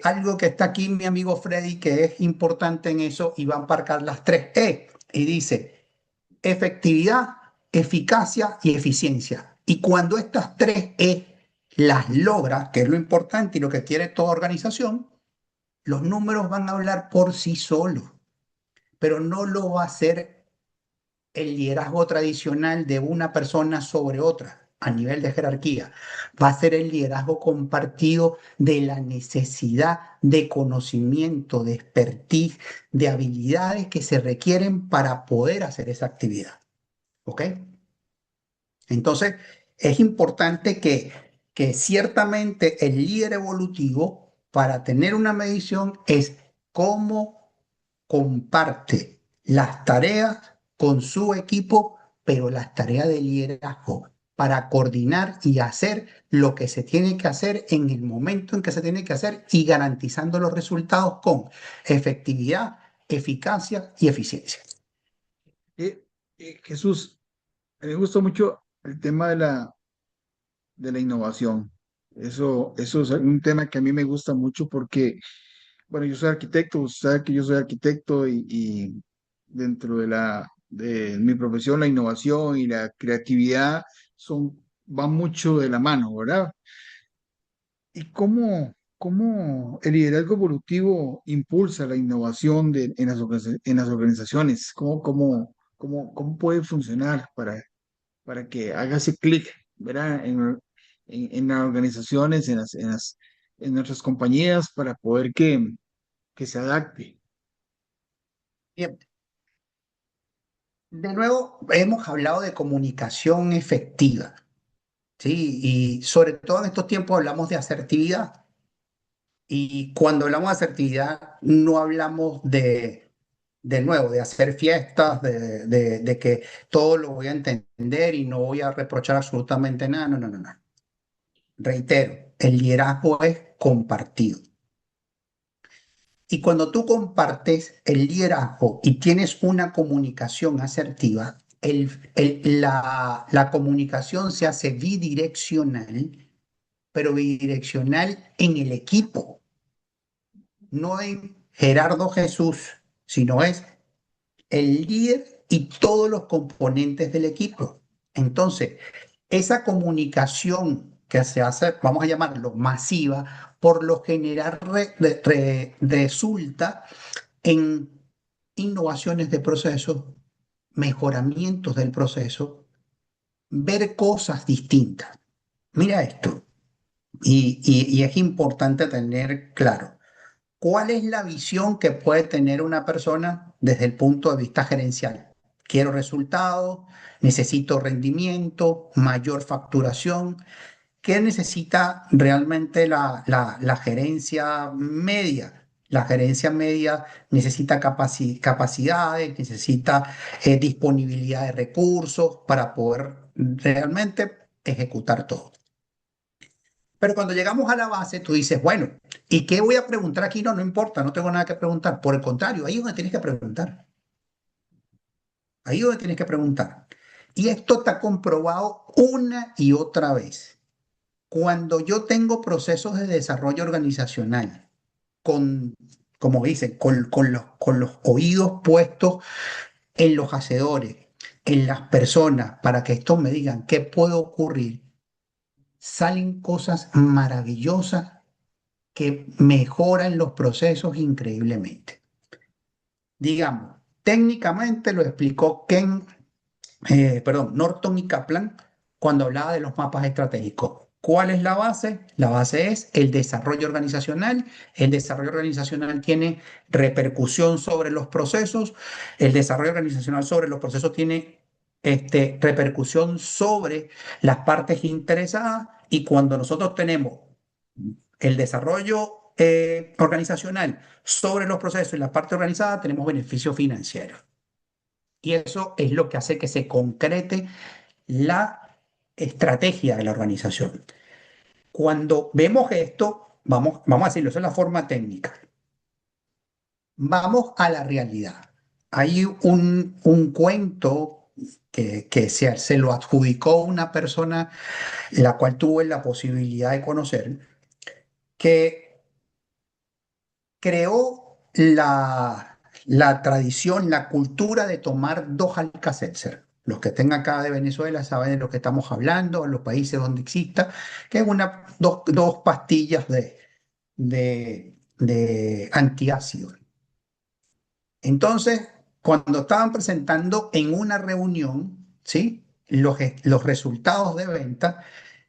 algo que está aquí mi amigo Freddy, que es importante en eso, y va a marcar las 3 E. Y dice, efectividad, eficacia y eficiencia. Y cuando estas 3 E las logra, que es lo importante y lo que quiere toda organización, los números van a hablar por sí solos, pero no lo va a hacer el liderazgo tradicional de una persona sobre otra a nivel de jerarquía. Va a ser el liderazgo compartido de la necesidad de conocimiento, de expertise, de habilidades que se requieren para poder hacer esa actividad. ¿Ok? Entonces, es importante que ciertamente el líder evolutivo, para tener una medición, es cómo comparte las tareas con su equipo, pero las tareas de liderazgo para coordinar y hacer lo que se tiene que hacer en el momento en que se tiene que hacer y garantizando los resultados con efectividad, eficacia y eficiencia.
Eh, Jesús, me gustó mucho el tema de la innovación. Eso es un tema que a mí me gusta mucho porque, bueno, yo soy arquitecto, usted sabe que yo soy arquitecto y dentro de mi profesión, la innovación y la creatividad van mucho de la mano, ¿verdad? ¿Y cómo el liderazgo evolutivo impulsa la innovación en las organizaciones? ¿Cómo puede funcionar para que haga ese clic, ¿verdad? En las organizaciones, en nuestras compañías, para poder que se adapte.
Bien, de nuevo hemos hablado de comunicación efectiva. ¿sí? Y sobre todo en estos tiempos hablamos de asertividad. Y cuando hablamos de asertividad, no hablamos de nuevo, de hacer fiestas, de que todo lo voy a entender y no voy a reprochar absolutamente nada. No, no, no, no. Reitero, el liderazgo es compartido. Y cuando tú compartes el liderazgo y tienes una comunicación asertiva, la comunicación se hace bidireccional, pero bidireccional en el equipo, no en Gerardo Jesús, sino es el líder y todos los componentes del equipo. Entonces, esa comunicación que se hace, vamos a llamarlo masiva, por lo general resulta en innovaciones de procesos, mejoramientos del proceso, ver cosas distintas. Mira esto, y es importante tener claro. ¿Cuál es la visión que puede tener una persona desde el punto de vista gerencial? Quiero resultados, necesito rendimiento, mayor facturación. ¿Qué necesita realmente la gerencia media? La gerencia media necesita capacidades, necesita disponibilidad de recursos para poder realmente ejecutar todo. Pero cuando llegamos a la base, tú dices, bueno, ¿y qué voy a preguntar aquí? No, no importa, no tengo nada que preguntar. Por el contrario, ahí es donde tienes que preguntar. Ahí es donde tienes que preguntar. Y esto está comprobado una y otra vez. Cuando yo tengo procesos de desarrollo organizacional, con, como dicen, con los oídos puestos en los hacedores, en las personas, para que estos me digan qué puede ocurrir, salen cosas maravillosas que mejoran los procesos increíblemente. Digamos, técnicamente lo explicó Norton y Kaplan cuando hablaba de los mapas estratégicos. ¿Cuál es la base? La base es el desarrollo organizacional. El desarrollo organizacional tiene repercusión sobre los procesos. El desarrollo organizacional sobre los procesos tiene repercusión sobre las partes interesadas. Y cuando nosotros tenemos el desarrollo organizacional sobre los procesos y la parte organizada, tenemos beneficios financieros. Y eso es lo que hace que se concrete la estrategia de la organización. Cuando vemos esto, vamos a decirlo, esa es la forma técnica. Vamos a la realidad. Hay un cuento que se lo adjudicó una persona, la cual tuve la posibilidad de conocer, que creó la tradición, la cultura de tomar dos Alka-Seltzer. Los que estén acá de Venezuela saben de lo que estamos hablando, en los países donde exista, que es dos pastillas de antiácido. Entonces, cuando estaban presentando en una reunión, ¿sí? Los resultados de venta,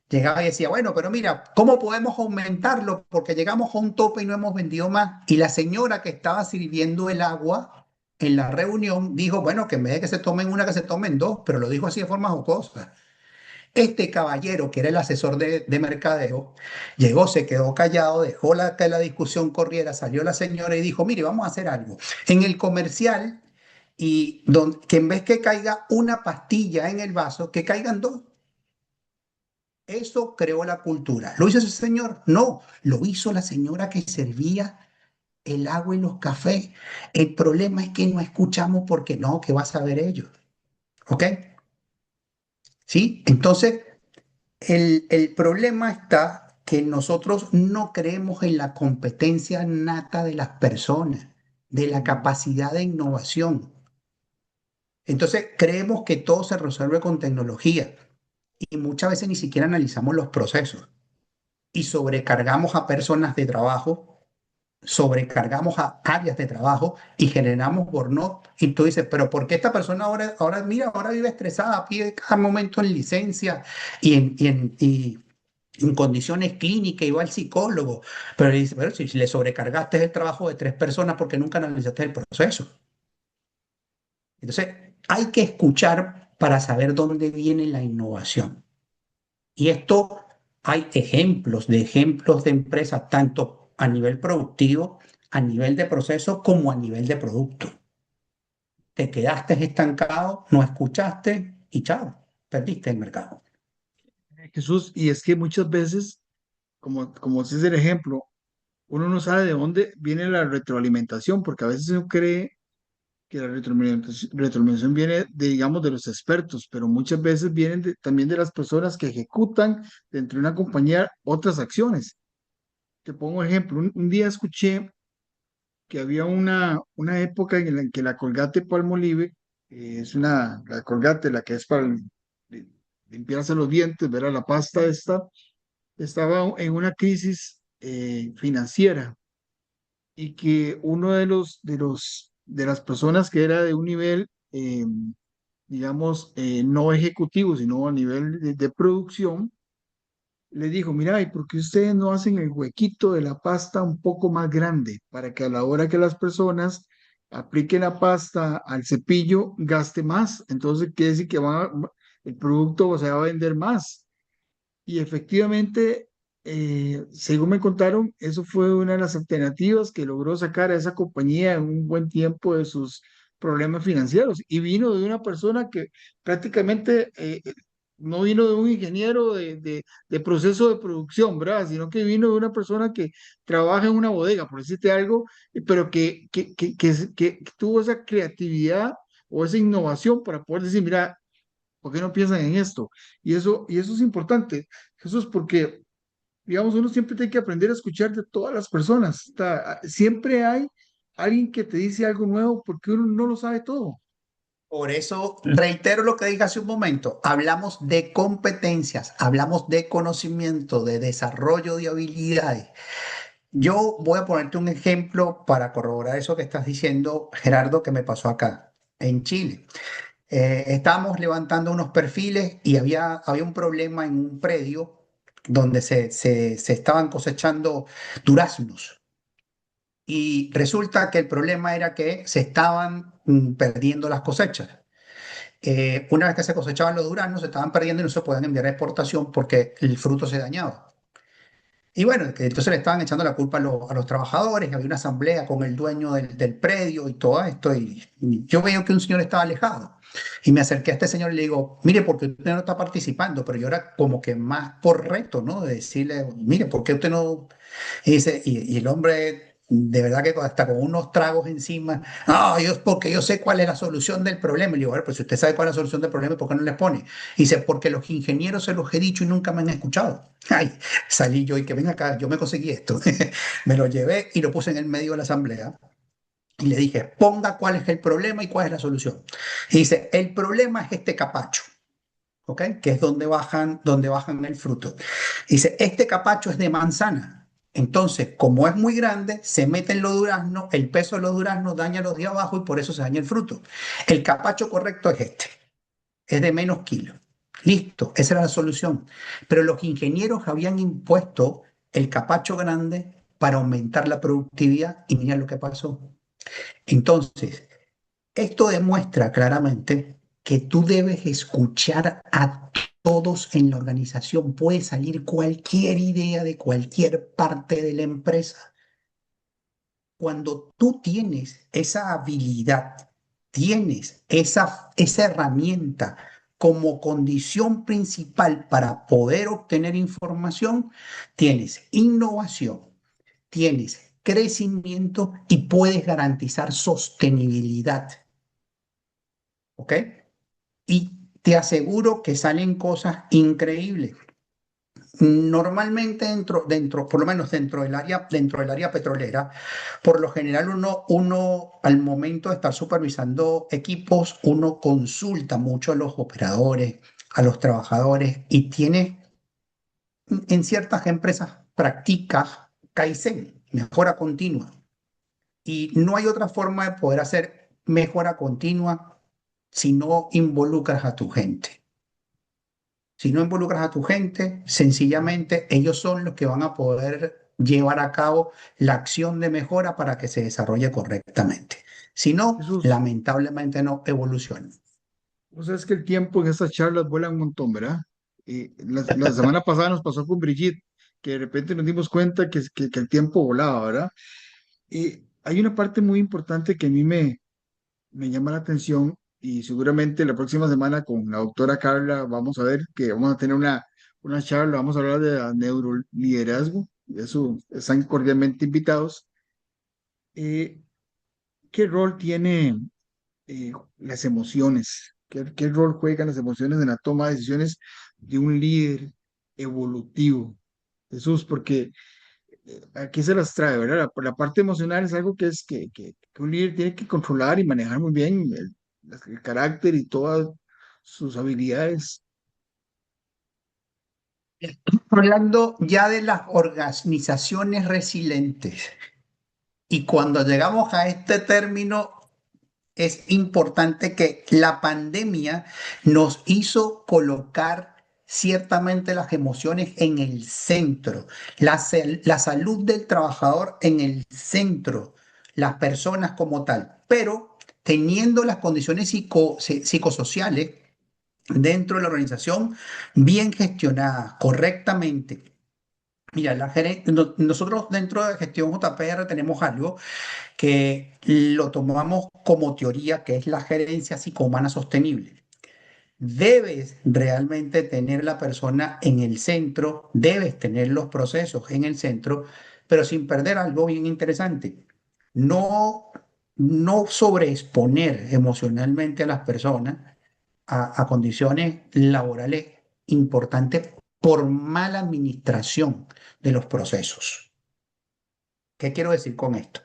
llegaba y decía, bueno, pero mira, ¿cómo podemos aumentarlo? Porque llegamos a un tope y no hemos vendido más. Y la señora que estaba sirviendo el agua en la reunión dijo, bueno, que en vez de que se tomen una, que se tomen dos, pero lo dijo así de forma jocosa. Este caballero, que era el asesor de mercadeo, llegó, se quedó callado, dejó que la discusión corriera, salió la señora y dijo, mire, vamos a hacer algo. En el comercial, que en vez que caiga una pastilla en el vaso, que caigan dos. Eso creó la cultura. ¿Lo hizo ese señor? No, lo hizo la señora que servía el agua y los cafés. El problema es que no escuchamos porque no, ¿qué vas a ver ellos? ¿Ok? ¿Sí? Entonces, el problema está que nosotros no creemos en la competencia nata de las personas, de la capacidad de innovación. Entonces, creemos que todo se resuelve con tecnología y muchas veces ni siquiera analizamos los procesos y sobrecargamos a personas de trabajo, sobrecargamos a áreas de trabajo y generamos burnout. Y tú dices, pero ¿por qué esta persona mira, ahora vive estresada, pide cada momento en licencia y en condiciones clínicas y va al psicólogo? Pero le dice, pero si le sobrecargaste el trabajo de tres personas porque nunca analizaste el proceso. Entonces, hay que escuchar para saber dónde viene la innovación. Y esto hay ejemplos de empresas, tanto a nivel productivo, a nivel de proceso, como a nivel de producto. Te quedaste estancado, no escuchaste y chao, perdiste el mercado.
Jesús, y es que muchas veces, como ese es el ejemplo, uno no sabe de dónde viene la retroalimentación, porque a veces uno cree que la retroalimentación viene de, digamos, de los expertos, pero muchas veces vienen también de las personas que ejecutan dentro de una compañía otras acciones. Te pongo un ejemplo, un día escuché que había una época en la que la Colgate Palmolive, es la Colgate, la que es para limpiarse los dientes, ver a la pasta esta, estaba en una crisis financiera y que uno de las personas que era de un nivel, digamos, no ejecutivo, sino a nivel de producción, le dijo, mira, ¿y por qué ustedes no hacen el huequito de la pasta un poco más grande para que a la hora que las personas apliquen la pasta al cepillo gaste más? Entonces quiere decir que el producto se va a vender más. Y efectivamente, según me contaron, eso fue una de las alternativas que logró sacar a esa compañía en un buen tiempo de sus problemas financieros. Y vino de una persona que prácticamente no vino de un ingeniero de proceso de producción, ¿verdad? Sino que vino de una persona que trabaja en una bodega, por decirte algo, pero que tuvo esa creatividad o esa innovación para poder decir, mira, ¿por qué no piensan en esto? Y eso es importante, Jesús, porque, digamos, uno siempre tiene que aprender a escuchar de todas las personas. Siempre hay alguien que te dice algo nuevo porque uno no lo sabe todo.
Por eso reitero lo que dije hace un momento, hablamos de competencias, hablamos de conocimiento, de desarrollo de habilidades. Yo voy a ponerte un ejemplo para corroborar eso que estás diciendo, Gerardo, que me pasó acá en Chile. Estábamos levantando unos perfiles y había un problema en un predio donde se estaban cosechando duraznos. Y resulta que el problema era que se estaban perdiendo las cosechas. Una vez que se cosechaban los duraznos, se estaban perdiendo y no se podían enviar a exportación porque el fruto se dañaba. Y bueno, que entonces le estaban echando la culpa a los trabajadores, había una asamblea con el dueño del predio y todo esto, y yo veía que un señor estaba alejado. Y me acerqué a este señor y le digo, mire, ¿por qué usted no está participando? Pero yo era como que más por reto, ¿no? De decirle, mire, ¿por qué usted no? Y dice, y el hombre, de verdad que hasta con unos tragos encima, no, yo, porque yo sé cuál es la solución del problema. Y le digo, bueno, pues si usted sabe cuál es la solución del problema, ¿por qué no les pone? Y dice, porque los ingenieros se los he dicho y nunca me han escuchado. Ay, salí yo y que ven acá, yo me conseguí esto. Me lo llevé y lo puse en el medio de la asamblea. Y le dije, ponga cuál es el problema y cuál es la solución. Y dice, el problema es este capacho, ¿ok? Que es donde bajan el fruto. Dice, este capacho es de manzana. Entonces, como es muy grande, se mete en los duraznos, el peso de los duraznos daña los de abajo y por eso se daña el fruto. El capacho correcto es este, es de menos kilos. Listo, esa era la solución. Pero los ingenieros habían impuesto el capacho grande para aumentar la productividad y mira lo que pasó. Entonces, esto demuestra claramente que tú debes escuchar a todos en la organización. Puede salir cualquier idea de cualquier parte de la empresa. Cuando tú tienes esa habilidad, tienes esa herramienta como condición principal para poder obtener información, tienes innovación, tienes crecimiento y puedes garantizar sostenibilidad. ¿Ok? Y te aseguro que salen cosas increíbles. Normalmente por lo menos dentro del área petrolera, por lo general uno al momento de estar supervisando equipos, uno consulta mucho a los operadores, a los trabajadores y tiene en ciertas empresas practicas Kaizen, mejora continua. Y no hay otra forma de poder hacer mejora continua si no involucras a tu gente. Si no involucras a tu gente, sencillamente ellos son los que van a poder llevar a cabo la acción de mejora para que se desarrolle correctamente. Si no,
Jesús,
lamentablemente no evoluciona.
vos sabes que el tiempo en estas charlas vuela un montón, ¿verdad? La semana pasada nos pasó con Brigitte, que de repente nos dimos cuenta que el tiempo volaba, ¿verdad? Hay una parte muy importante que a mí me llama la atención y seguramente la próxima semana con la doctora Carla vamos a ver que vamos a tener una charla, vamos a hablar de neuroliderazgo, eso están cordialmente invitados. Eh, ¿Qué rol tiene las emociones? ¿Qué rol juegan las emociones en la toma de decisiones de un líder evolutivo? Jesús, porque aquí se las trae, ¿verdad? La parte emocional es algo que es que un líder tiene que controlar y manejar muy bien el carácter y todas sus habilidades.
Hablando ya de las organizaciones resilientes. Y cuando llegamos a este término, es importante que la pandemia nos hizo colocar ciertamente las emociones en el centro, la salud del trabajador en el centro, las personas como tal, pero teniendo las condiciones psicosociales dentro de la organización bien gestionadas correctamente. Mira, nosotros dentro de gestión JPR tenemos algo que lo tomamos como teoría, que es la gerencia psicohumana sostenible. Debes realmente tener la persona en el centro, debes tener los procesos en el centro, pero sin perder algo bien interesante. No, no sobreexponer emocionalmente a las personas a condiciones laborales importantes por mala administración de los procesos. ¿Qué quiero decir con esto?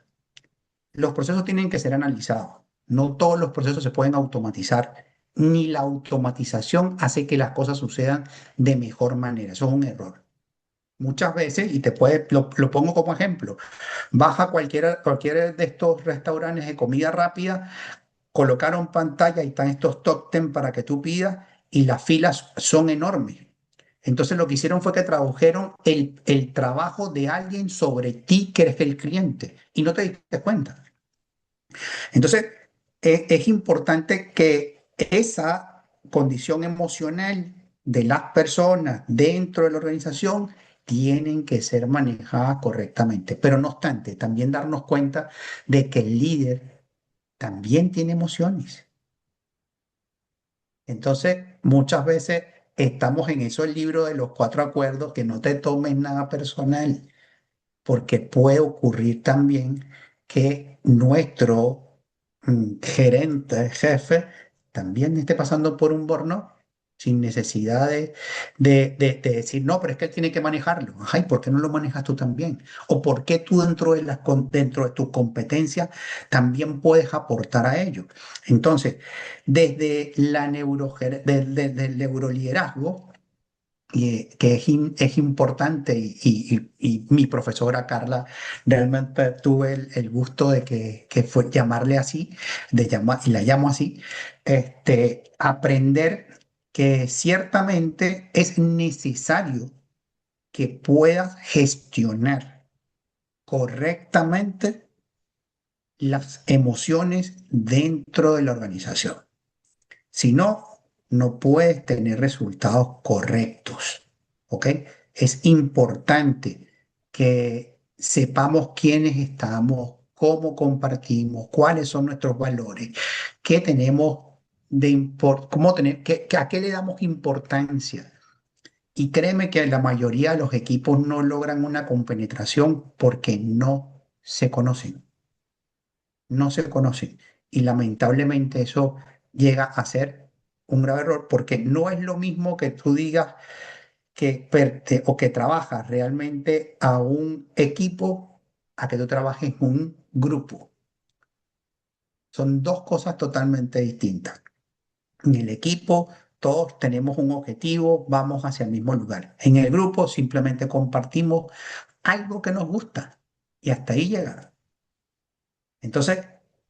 Los procesos tienen que ser analizados. No todos los procesos se pueden automatizar, ni la automatización hace que las cosas sucedan de mejor manera. Eso es un error. Muchas veces, y lo pongo como ejemplo, vas a cualquiera de estos restaurantes de comida rápida, colocaron pantalla y están estos top 10 para que tú pidas y las filas son enormes. Entonces lo que hicieron fue que tradujeron el trabajo de alguien sobre ti, que eres el cliente, y no te diste cuenta. Entonces, es importante que esa condición emocional de las personas dentro de la organización tienen que ser manejadas correctamente. Pero no obstante, también darnos cuenta de que el líder también tiene emociones. Entonces, muchas veces estamos en esos libros de los cuatro acuerdos, que no te tomes nada personal, porque puede ocurrir también que nuestro gerente, jefe, también esté pasando por un burnout sin necesidad de decir, no, pero es que él tiene que manejarlo. Ay, ¿por qué no lo manejas tú también? ¿O por qué tú dentro de tus competencias también puedes aportar a ello? Entonces, desde desde el neuroliderazgo, que es importante y mi profesora Carla, realmente tuve el gusto de que fue llamarle así, y la llamo así, aprender que ciertamente es necesario que puedas gestionar correctamente las emociones dentro de la organización. Si no, no puedes tener resultados correctos. ¿Ok? Es importante que sepamos quiénes estamos, cómo compartimos, cuáles son nuestros valores, qué tenemos a qué le damos importancia. Y créeme que la mayoría de los equipos no logran una compenetración porque no se conocen, no se conocen. Y lamentablemente eso llega a ser un grave error porque no es lo mismo que tú digas o que trabajas realmente a un equipo a que tú trabajes en un grupo. Son dos cosas totalmente distintas. En el equipo todos tenemos un objetivo, vamos hacia el mismo lugar. En el grupo simplemente compartimos algo que nos gusta y hasta ahí llega. Entonces,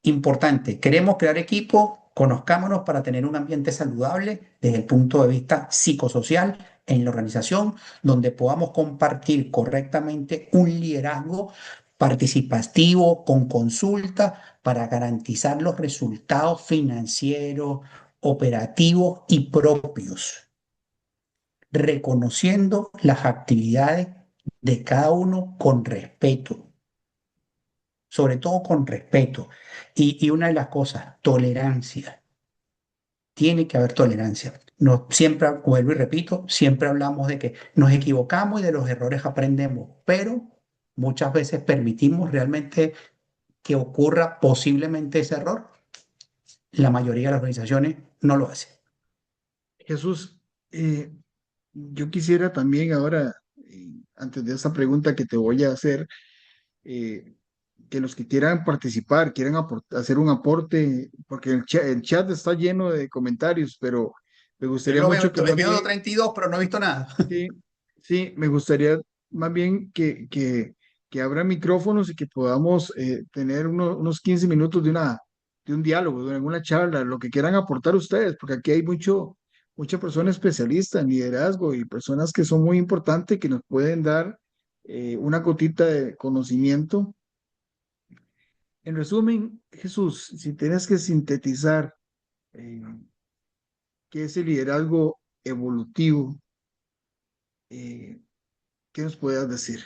importante, queremos crear equipo, conozcámonos para tener un ambiente saludable desde el punto de vista psicosocial en la organización, donde podamos compartir correctamente un liderazgo participativo con consulta para garantizar los resultados financieros, operativos y propios reconociendo las actividades de cada uno con respeto, sobre todo con respeto. Y una de las cosas, tolerancia. Tiene que haber tolerancia. No, siempre, vuelvo y repito, siempre hablamos de que nos equivocamos y de los errores aprendemos, pero muchas veces permitimos realmente que ocurra posiblemente ese error. La mayoría de las organizaciones no lo hace.
Jesús, yo quisiera también ahora, antes de esa pregunta que te voy a hacer, eh, que los que quieran participar, quieran hacer un aporte, porque el chat está lleno de comentarios, pero me
Yo
gustaría
lo veo,
mucho que
estoy
más
viendo
bien,
32, pero no he visto nada.
sí, sí, me gustaría más bien que abra micrófonos y que podamos tener unos 15 minutos de un diálogo, de alguna charla, lo que quieran aportar ustedes, porque aquí hay mucha persona especialista en liderazgo y personas que son muy importantes que nos pueden dar una gotita de conocimiento. En resumen, Jesús, si tienes que sintetizar eh, qué es el liderazgo evolutivo, eh, ¿qué nos puedes decir?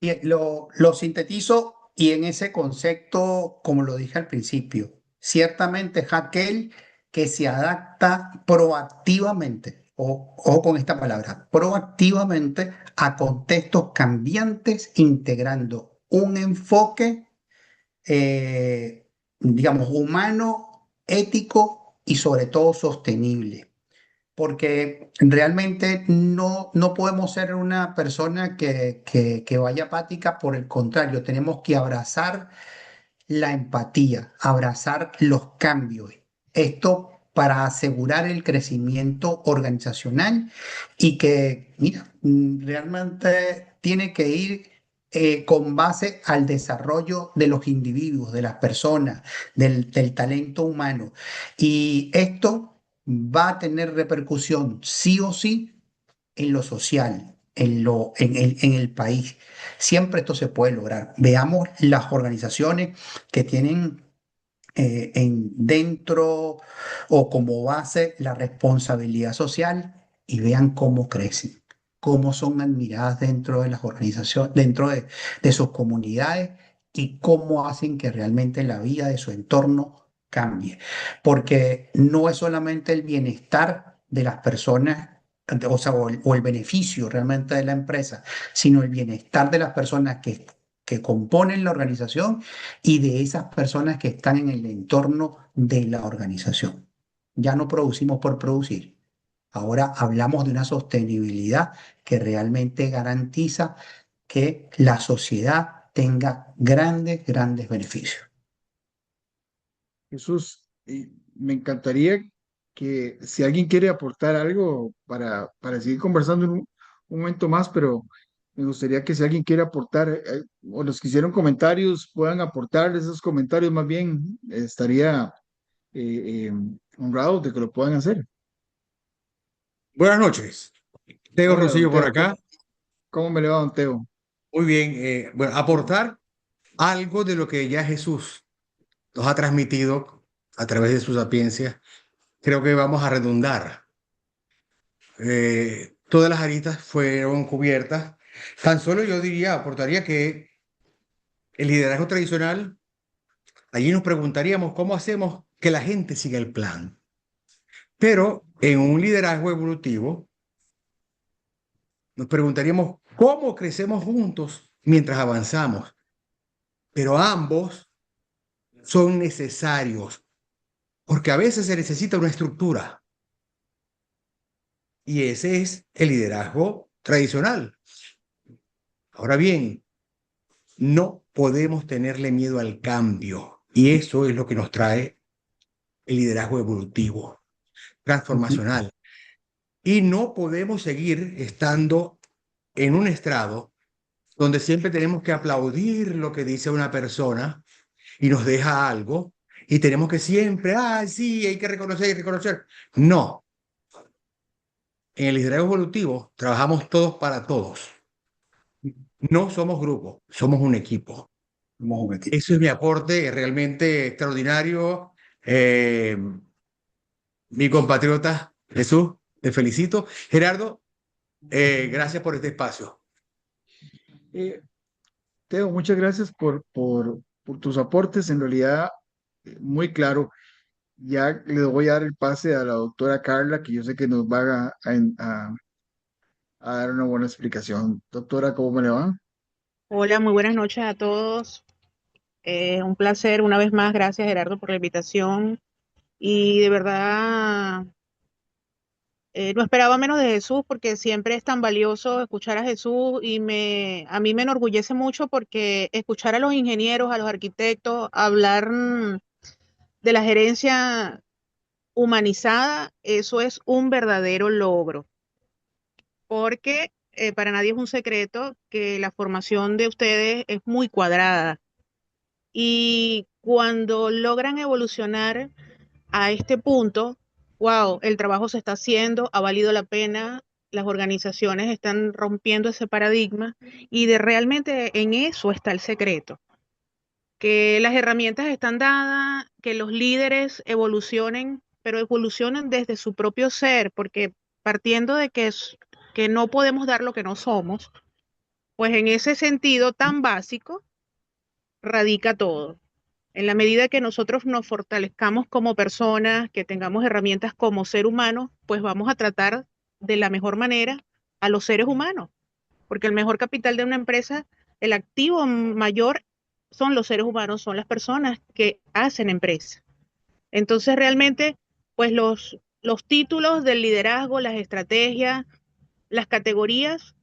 Y lo sintetizo y en ese concepto, como lo dije al principio, ciertamente es aquel que se adapta proactivamente, o con esta palabra, proactivamente a contextos cambiantes, integrando un enfoque, digamos, humano, ético y sobre todo sostenible, porque realmente no podemos ser una persona que vaya apática, por el contrario, tenemos que abrazar la empatía, abrazar los cambios. Esto para asegurar el crecimiento organizacional y que, mira, realmente tiene que ir con base al desarrollo de los individuos, de las personas, del talento humano. Y esto va a tener repercusión sí o sí en lo social, en el país. Siempre esto se puede lograr. Veamos las organizaciones que tienen dentro o como base la responsabilidad social y vean cómo crecen, cómo son admiradas dentro de las organizaciones, dentro de sus comunidades y cómo hacen que realmente la vida de su entorno cambie. Porque no es solamente el bienestar de las personas, o sea, o el beneficio realmente de la empresa, sino el bienestar de las personas que componen la organización y de esas personas que están en el entorno de la organización. Ya no producimos por producir. Ahora hablamos de una sostenibilidad que realmente garantiza que la sociedad tenga grandes beneficios.
Jesús, me encantaría que si alguien quiere aportar algo para seguir conversando un momento más, pero me gustaría que si alguien quiere aportar o los que hicieron comentarios puedan aportar esos comentarios más bien, estaría eh, honrado de que lo puedan hacer.
Buenas noches. Teo
Hola, don
Rosillo por
Teo,
acá.
¿cómo me le va, don Teo?
Muy bien. Bueno, aportar algo de lo que ya Jesús nos ha transmitido a través de su sapiencia. Creo que vamos a redundar. Todas las aristas fueron cubiertas. Tan solo yo diría, aportaría que el liderazgo tradicional, allí nos preguntaríamos cómo hacemos que la gente siga el plan. Pero en un liderazgo evolutivo, nos preguntaríamos cómo crecemos juntos mientras avanzamos. Pero ambos son necesarios, porque a veces se necesita una estructura y ese es el liderazgo tradicional. Ahora bien, no podemos tenerle miedo al cambio y eso es lo que nos trae el liderazgo evolutivo,
Ujú.
transformacional. Y no podemos seguir estando en un estrado donde siempre tenemos que aplaudir lo que dice una persona y nos deja algo y tenemos que siempre, sí, hay que reconocer, hay que reconocer. No, en el liderazgo evolutivo trabajamos todos para todos. No somos grupos, somos un equipo.
Vamos a ver.
Eso es mi aporte realmente extraordinario. Mi compatriota Jesús, te felicito. Gerardo, gracias por este espacio.
Eh, Teo, muchas gracias por tus aportes. En realidad, muy claro. Ya le voy a dar el pase a la doctora Carla, que yo sé que nos va a dar una buena explicación. Doctora, ¿cómo me le va?
Hola, muy buenas noches a todos. Un placer una vez más. Gracias, Gerardo, por la invitación. Y de verdad, no esperaba menos de Jesús porque siempre es tan valioso escuchar a Jesús y a mí me enorgullece mucho porque escuchar a los ingenieros, a los arquitectos, hablar de la gerencia humanizada, eso es un verdadero logro. Porque para nadie es un secreto que la formación de ustedes es muy cuadrada. Y cuando logran evolucionar a este punto, wow, el trabajo se está haciendo, ha valido la pena, las organizaciones están rompiendo ese paradigma y de realmente en eso está el secreto, que las herramientas están dadas, que los líderes evolucionen, pero evolucionen desde su propio ser, porque partiendo de que no podemos dar lo que no somos, pues en ese sentido tan básico radica todo. En la medida que nosotros nos fortalezcamos como personas, que tengamos herramientas como ser humano, pues vamos a tratar de la mejor manera a los seres humanos, porque el mejor capital de una empresa, el activo mayor son los seres humanos, son las personas que hacen empresa. Entonces realmente, pues los títulos del liderazgo, las estrategias, las categorías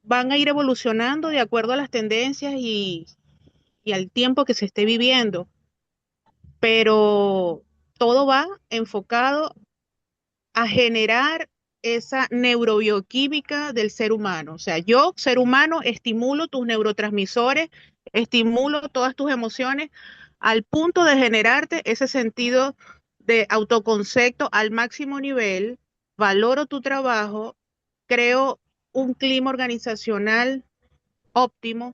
van a ir evolucionando de acuerdo a las tendencias y al tiempo que se esté viviendo, pero todo va enfocado a generar esa neurobioquímica del ser humano. O sea, yo, ser humano, estimulo tus neurotransmisores, estimulo todas tus emociones al punto de generarte ese sentido de autoconcepto al máximo nivel, valoro tu trabajo, creo un clima organizacional óptimo,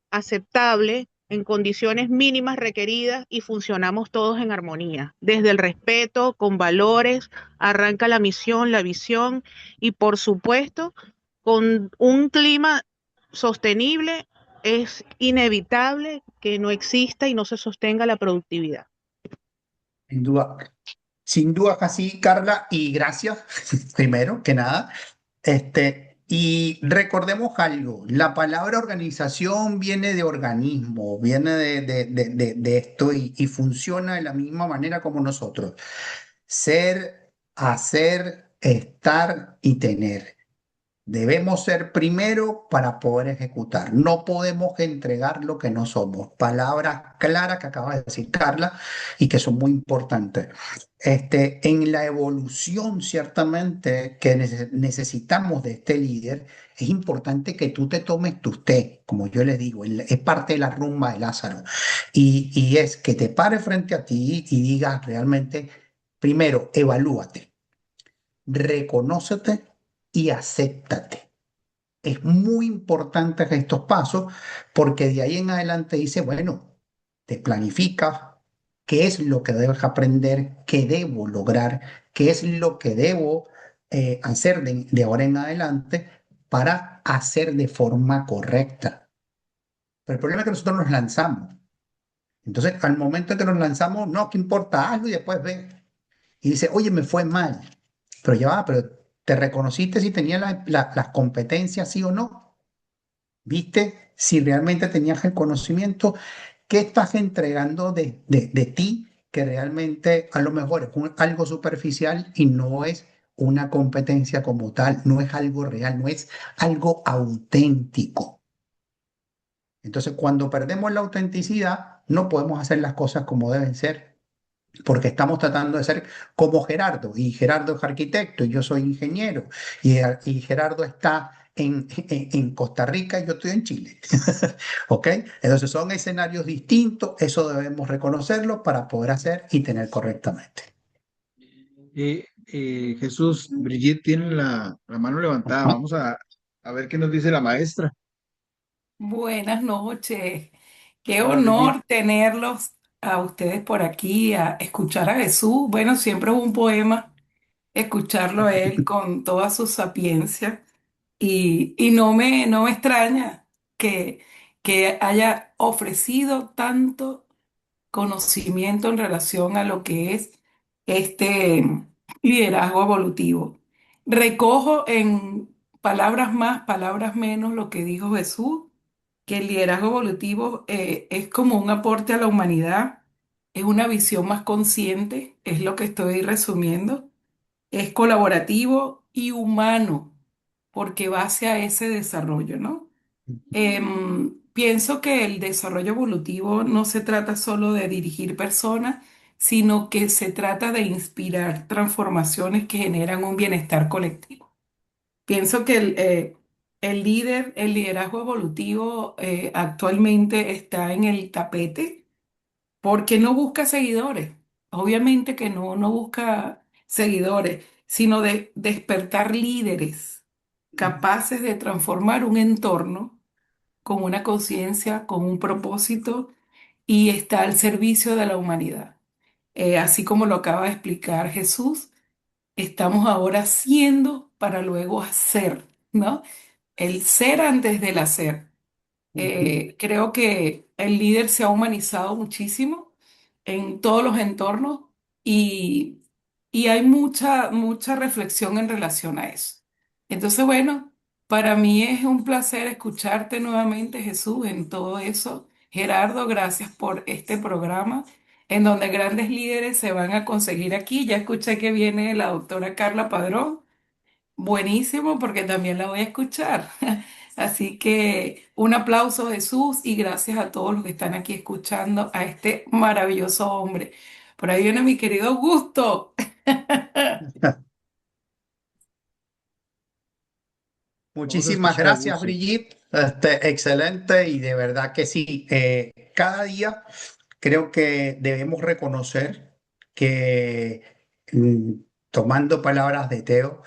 aceptable, en condiciones mínimas requeridas y funcionamos todos en armonía. Desde el respeto, con valores, arranca la misión, la visión y por supuesto, con un clima sostenible es inevitable que no exista y no se sostenga la productividad.
Sin duda, sin duda que sí, Carla, y gracias, primero que nada. Y recordemos algo, la palabra organización viene de organismo, viene de esto y funciona de la misma manera como nosotros. Ser, hacer, estar y tener. Debemos ser primero para poder ejecutar. No podemos entregar lo que no somos. Palabras claras que acaba de decir Carla y que son muy importantes. En la evolución, ciertamente, que necesitamos de este líder, es importante que tú te tomes tu té, como yo le digo, es parte de la rumba de Lázaro. Y es que te pare frente a ti y digas realmente, primero, evalúate, reconócete y acéptate. Es muy importante estos pasos porque de ahí en adelante dice, bueno, te planificas qué es lo que debes aprender, qué debo lograr, qué es lo que debo hacer de ahora en adelante para hacer de forma correcta. Pero el problema es que nosotros nos lanzamos. Entonces, al momento en que nos lanzamos, no, ¿qué importa? Hazlo y después ve. Y dice, oye, me fue mal. Pero ya va, pero ¿te reconociste si tenía las competencias, sí o no? ¿Viste si realmente tenías el conocimiento? ¿Qué estás entregando de ti que realmente a lo mejor es algo superficial y no es una competencia como tal, no es algo real, no es algo auténtico? Entonces, cuando perdemos la autenticidad, no podemos hacer las cosas como deben ser, porque estamos tratando de ser como Gerardo, y Gerardo es arquitecto, y yo soy ingeniero, y Gerardo está en Costa Rica y yo estoy en Chile. ¿Ok? Entonces son escenarios distintos, eso debemos reconocerlo para poder hacer y tener correctamente.
Jesús, Brigitte tiene la mano levantada. Vamos a ver qué nos dice la maestra.
Buenas noches. Qué
Hola, Brigitte.
honor tenerlos a ustedes por aquí, a escuchar a Jesús. Bueno, siempre es un poema escucharlo a él con toda su sapiencia y no me extraña que, que haya ofrecido tanto conocimiento en relación a lo que es este liderazgo evolutivo. Recojo en palabras más, palabras menos lo que dijo Jesús, que el liderazgo evolutivo es como un aporte a la humanidad, es una visión más consciente, es lo que estoy resumiendo, es colaborativo y humano, porque va hacia ese desarrollo, ¿no? Pienso que el desarrollo evolutivo no se trata solo de dirigir personas, sino que se trata de inspirar transformaciones que generan un bienestar colectivo. Pienso que el liderazgo evolutivo actualmente está en el tapete porque no busca seguidores. Obviamente que no busca seguidores, sino de despertar líderes capaces de transformar un entorno con una conciencia, con un propósito y está al servicio de la humanidad. Así como lo acaba de explicar Jesús, estamos ahora siendo para luego hacer, ¿no? El ser antes del hacer. Creo que el líder se ha humanizado muchísimo en todos los entornos y, y hay mucha reflexión en relación a eso. Entonces, bueno, para mí es un placer escucharte nuevamente, Jesús, en todo eso. Gerardo, gracias por este programa en donde grandes líderes se van a conseguir aquí. Ya escuché que viene la doctora Carla Padrón. Buenísimo, porque también la voy a escuchar. Así que un aplauso, Jesús, y gracias a todos los que están aquí escuchando a este maravilloso hombre. Por ahí viene mi querido Augusto.
Vamos a
Muchísimas
escuchar a
gracias,
Gusto.
Brigitte. Excelente y de verdad que sí. Cada día creo que debemos reconocer que, mm, tomando palabras de Teo,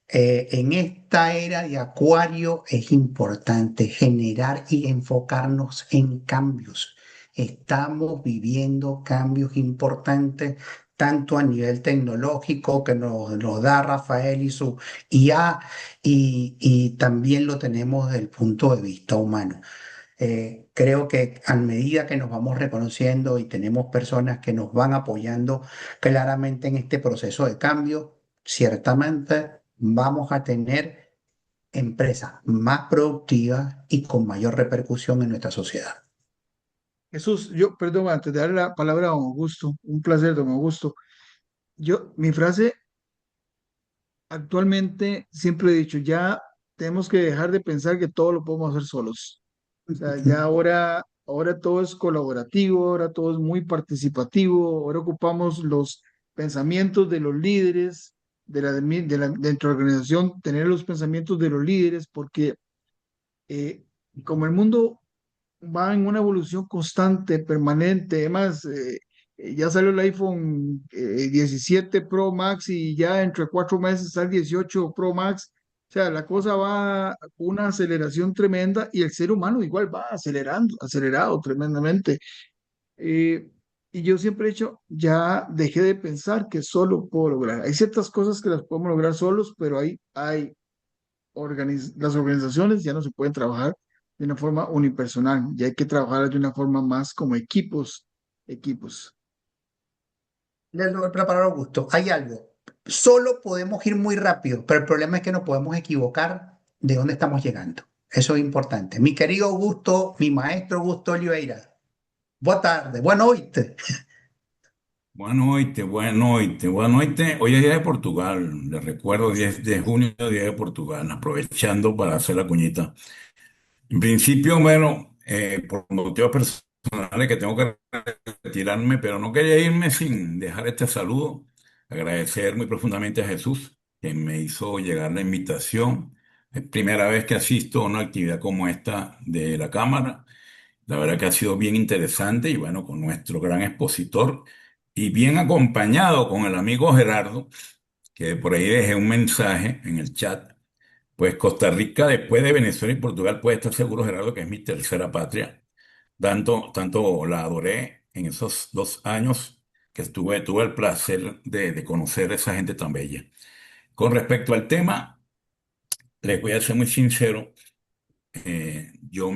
en esta era de Acuario es importante generar y enfocarnos en cambios. Estamos viviendo cambios importantes, tanto a nivel tecnológico que nos da Rafael y su IA, y también lo tenemos desde el punto de vista humano. Creo que a medida que nos vamos reconociendo y tenemos personas que nos van apoyando claramente en este proceso de cambio, ciertamente vamos a tener empresas más productivas y con mayor repercusión en nuestra sociedad.
Jesús, yo, perdón, antes de darle la palabra a don Augusto, un placer, don Augusto. Mi frase actualmente siempre he dicho, ya tenemos que dejar de pensar que todo lo podemos hacer solos. O sea, ya ahora todo es colaborativo, ahora todo es muy participativo, ahora ocupamos los pensamientos de los líderes dentro de la organización, tener los pensamientos de los líderes, porque eh, como el mundo va en una evolución constante, permanente. Además, ya salió el iPhone 17 Pro Max y ya entre 4 meses está el 18 Pro Max. O sea, la cosa va con una aceleración tremenda y el ser humano igual va acelerado tremendamente. Eh, y yo siempre he dicho, ya dejé de pensar que solo puedo lograr. Hay ciertas cosas que las podemos lograr solos, pero las organizaciones ya no se pueden trabajar de una forma unipersonal, ya hay que trabajar de una forma más como equipos.
Les doy la palabra a Augusto. Hay algo. Solo podemos ir muy rápido, pero el problema es que no podemos equivocar de dónde estamos llegando. Eso es importante. Mi querido Augusto, mi maestro Augusto Oliveira. Buenas tardes, buenas noches.
Buenas noches, buenas noches, buenas noches. Hoy es día de Portugal, les recuerdo, 10 de junio, día de Portugal, aprovechando para hacer la cuñita. En principio, bueno, por motivos personales que tengo que retirarme, pero no quería irme sin dejar este saludo. Agradecer muy profundamente a Jesús, que me hizo llegar la invitación. Es primera vez que asisto a una actividad como esta de la Cámara. La verdad que ha sido bien interesante y bueno, con nuestro gran expositor y bien acompañado con el amigo Gerardo, que por ahí dejé un mensaje en el chat. Pues Costa Rica, después de Venezuela y Portugal, puede estar seguro, Gerardo, que es mi tercera patria. Tanto la adoré en esos 2 años que tuve el placer de conocer a esa gente tan bella. Con respecto al tema, les voy a ser muy sincero, yo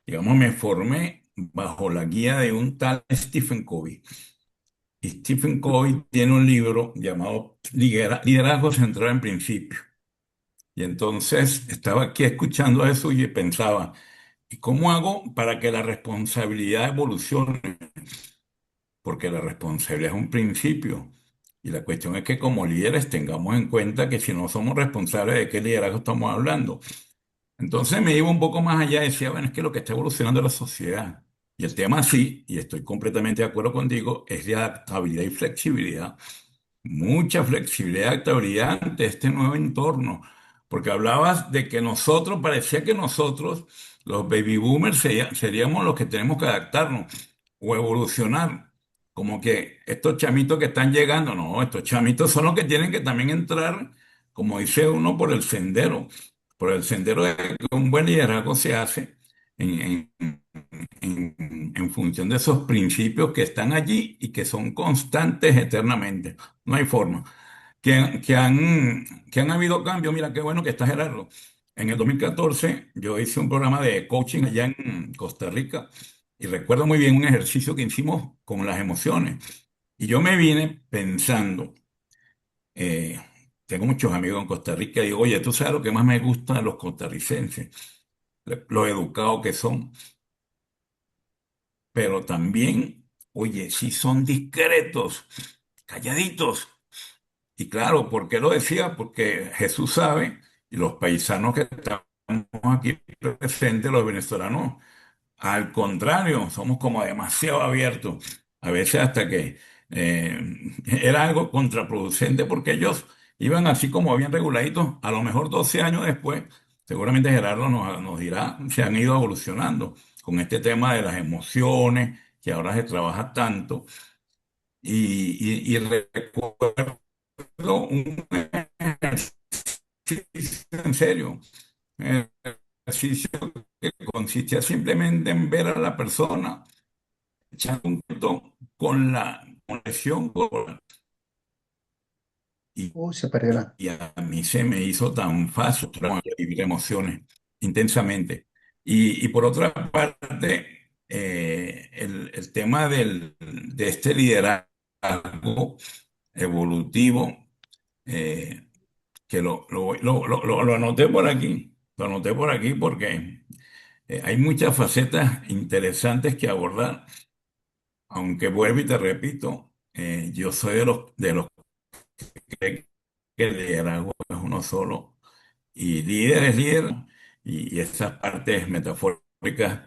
digamos, me formé bajo la guía de un tal Stephen Covey. Y Stephen Covey tiene un libro llamado Liderazgo centrado en principios. Y entonces estaba aquí escuchando eso y pensaba, ¿y cómo hago para que la responsabilidad evolucione? Porque la responsabilidad es un principio. Y la cuestión es que como líderes tengamos en cuenta que si no somos responsables de qué liderazgo estamos hablando. Entonces me iba un poco más allá y decía, bueno, es que lo que está evolucionando es la sociedad. Y el tema sí, y estoy completamente de acuerdo contigo, es de adaptabilidad y flexibilidad. Mucha flexibilidad y adaptabilidad ante este nuevo entorno. Porque hablabas de que nosotros, parecía que nosotros, los baby boomers, seríamos los que tenemos que adaptarnos o evolucionar. Como que estos chamitos que están llegando, no, estos chamitos son los que tienen que también entrar, como dice uno, por el sendero de que un buen liderazgo se hace en función de esos principios que están allí y que son constantes eternamente. No hay forma. Que han habido cambios. Mira, qué bueno que está Gerardo. En el 2014 yo hice un programa de coaching allá en Costa Rica y recuerdo muy bien un ejercicio que hicimos con las emociones. Y yo me vine pensando, eh, tengo muchos amigos en Costa Rica y digo, oye, ¿tú sabes lo que más me gusta de los costarricenses? Lo educados que son, pero también, oye, si son discretos, calladitos. Y claro, ¿por qué lo decía? Porque Jesús sabe, y los paisanos que estamos aquí presentes, los venezolanos, al contrario, somos como demasiado abiertos. A veces hasta que eh, era algo contraproducente porque ellos iban así como bien reguladitos. A lo mejor 12 años después, seguramente Gerardo nos dirá, se han ido evolucionando con este tema de las emociones, que ahora se trabaja tanto. Y recuerdo un ejercicio en serio, un ejercicio que consistía simplemente en ver a la persona echar un cuento con la conexión y,
Se perderá.
y a mí se me hizo tan fácil vivir emociones intensamente. Y por otra parte, el tema de este liderazgo evolutivo, eh, que lo anoté por aquí, lo anoté por aquí porque hay muchas facetas interesantes que abordar, aunque vuelvo y te repito, yo soy de los que creen que el liderazgo es uno solo, y líder es líder, y esas partes metafóricas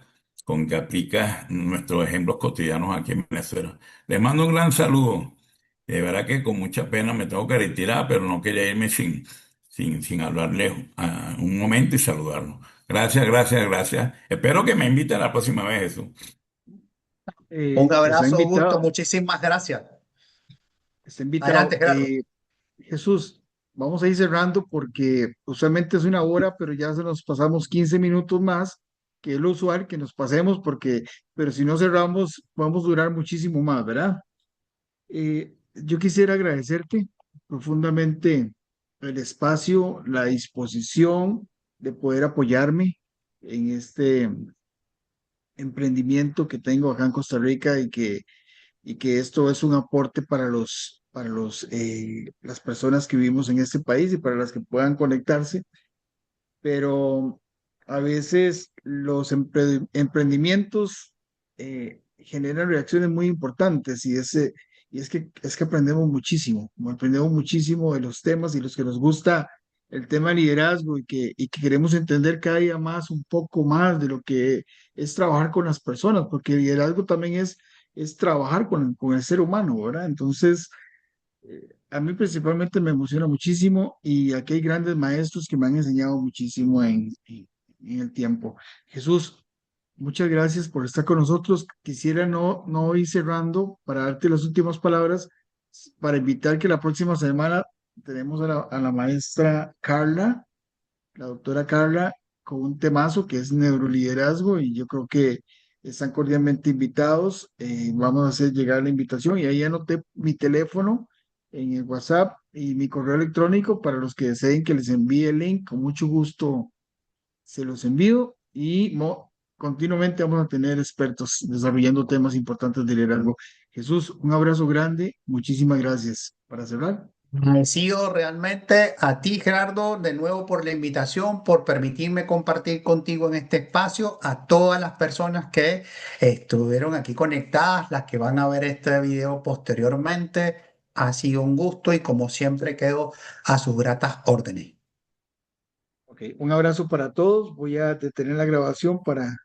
con que aplicas nuestros ejemplos cotidianos aquí en Venezuela. Les mando un gran saludo. De verdad que con mucha pena me tengo que retirar, pero no quería irme sin hablarles un momento y saludarlos. Gracias, gracias, gracias. Espero que me inviten la próxima vez, Jesús.
Un
Está
abrazo, Augusto.
invitado,
Muchísimas gracias.
está
Adelante,
invitado.
Gerardo.
Jesús, vamos a ir cerrando porque usualmente es una hora, pero ya se nos pasamos 15 minutos más, que es lo usual que nos pasemos, pero si no cerramos, vamos a durar muchísimo más, ¿verdad? Yo quisiera agradecerte profundamente el espacio, la disposición de poder apoyarme en este emprendimiento que tengo acá en Costa Rica y que esto es un aporte para las personas que vivimos en este país y para las que puedan conectarse, pero a veces los emprendimientos generan reacciones muy importantes y es que aprendemos muchísimo de los temas y los que nos gusta el tema de liderazgo y que queremos entender cada día más, un poco más de lo que es trabajar con las personas, porque el liderazgo también es trabajar con el ser humano, ¿verdad? Entonces, a mí principalmente me emociona muchísimo y aquí hay grandes maestros que me han enseñado muchísimo en el tiempo. Jesús, muchas gracias por estar con nosotros. Quisiera no ir cerrando para darte las últimas palabras, para invitar que la próxima semana tenemos a la maestra Carla, la doctora Carla, con un temazo que es neuroliderazgo y yo creo que Están cordialmente invitados. Vamos a hacer llegar la invitación y ahí anoté mi teléfono en el WhatsApp y mi correo electrónico para los que deseen que les envíe el link. Con mucho gusto se los envío y continuamente vamos a tener expertos desarrollando temas importantes de liderazgo. Jesús, un abrazo grande. Muchísimas gracias. Para cerrar.
Agradecido realmente a ti, Gerardo, de nuevo por la invitación, por permitirme compartir contigo en este espacio, a todas las personas que estuvieron aquí conectadas, las que van a ver este video posteriormente. Ha sido un gusto y como siempre quedo a sus gratas órdenes.
Ok, un abrazo para todos. Voy a detener la grabación para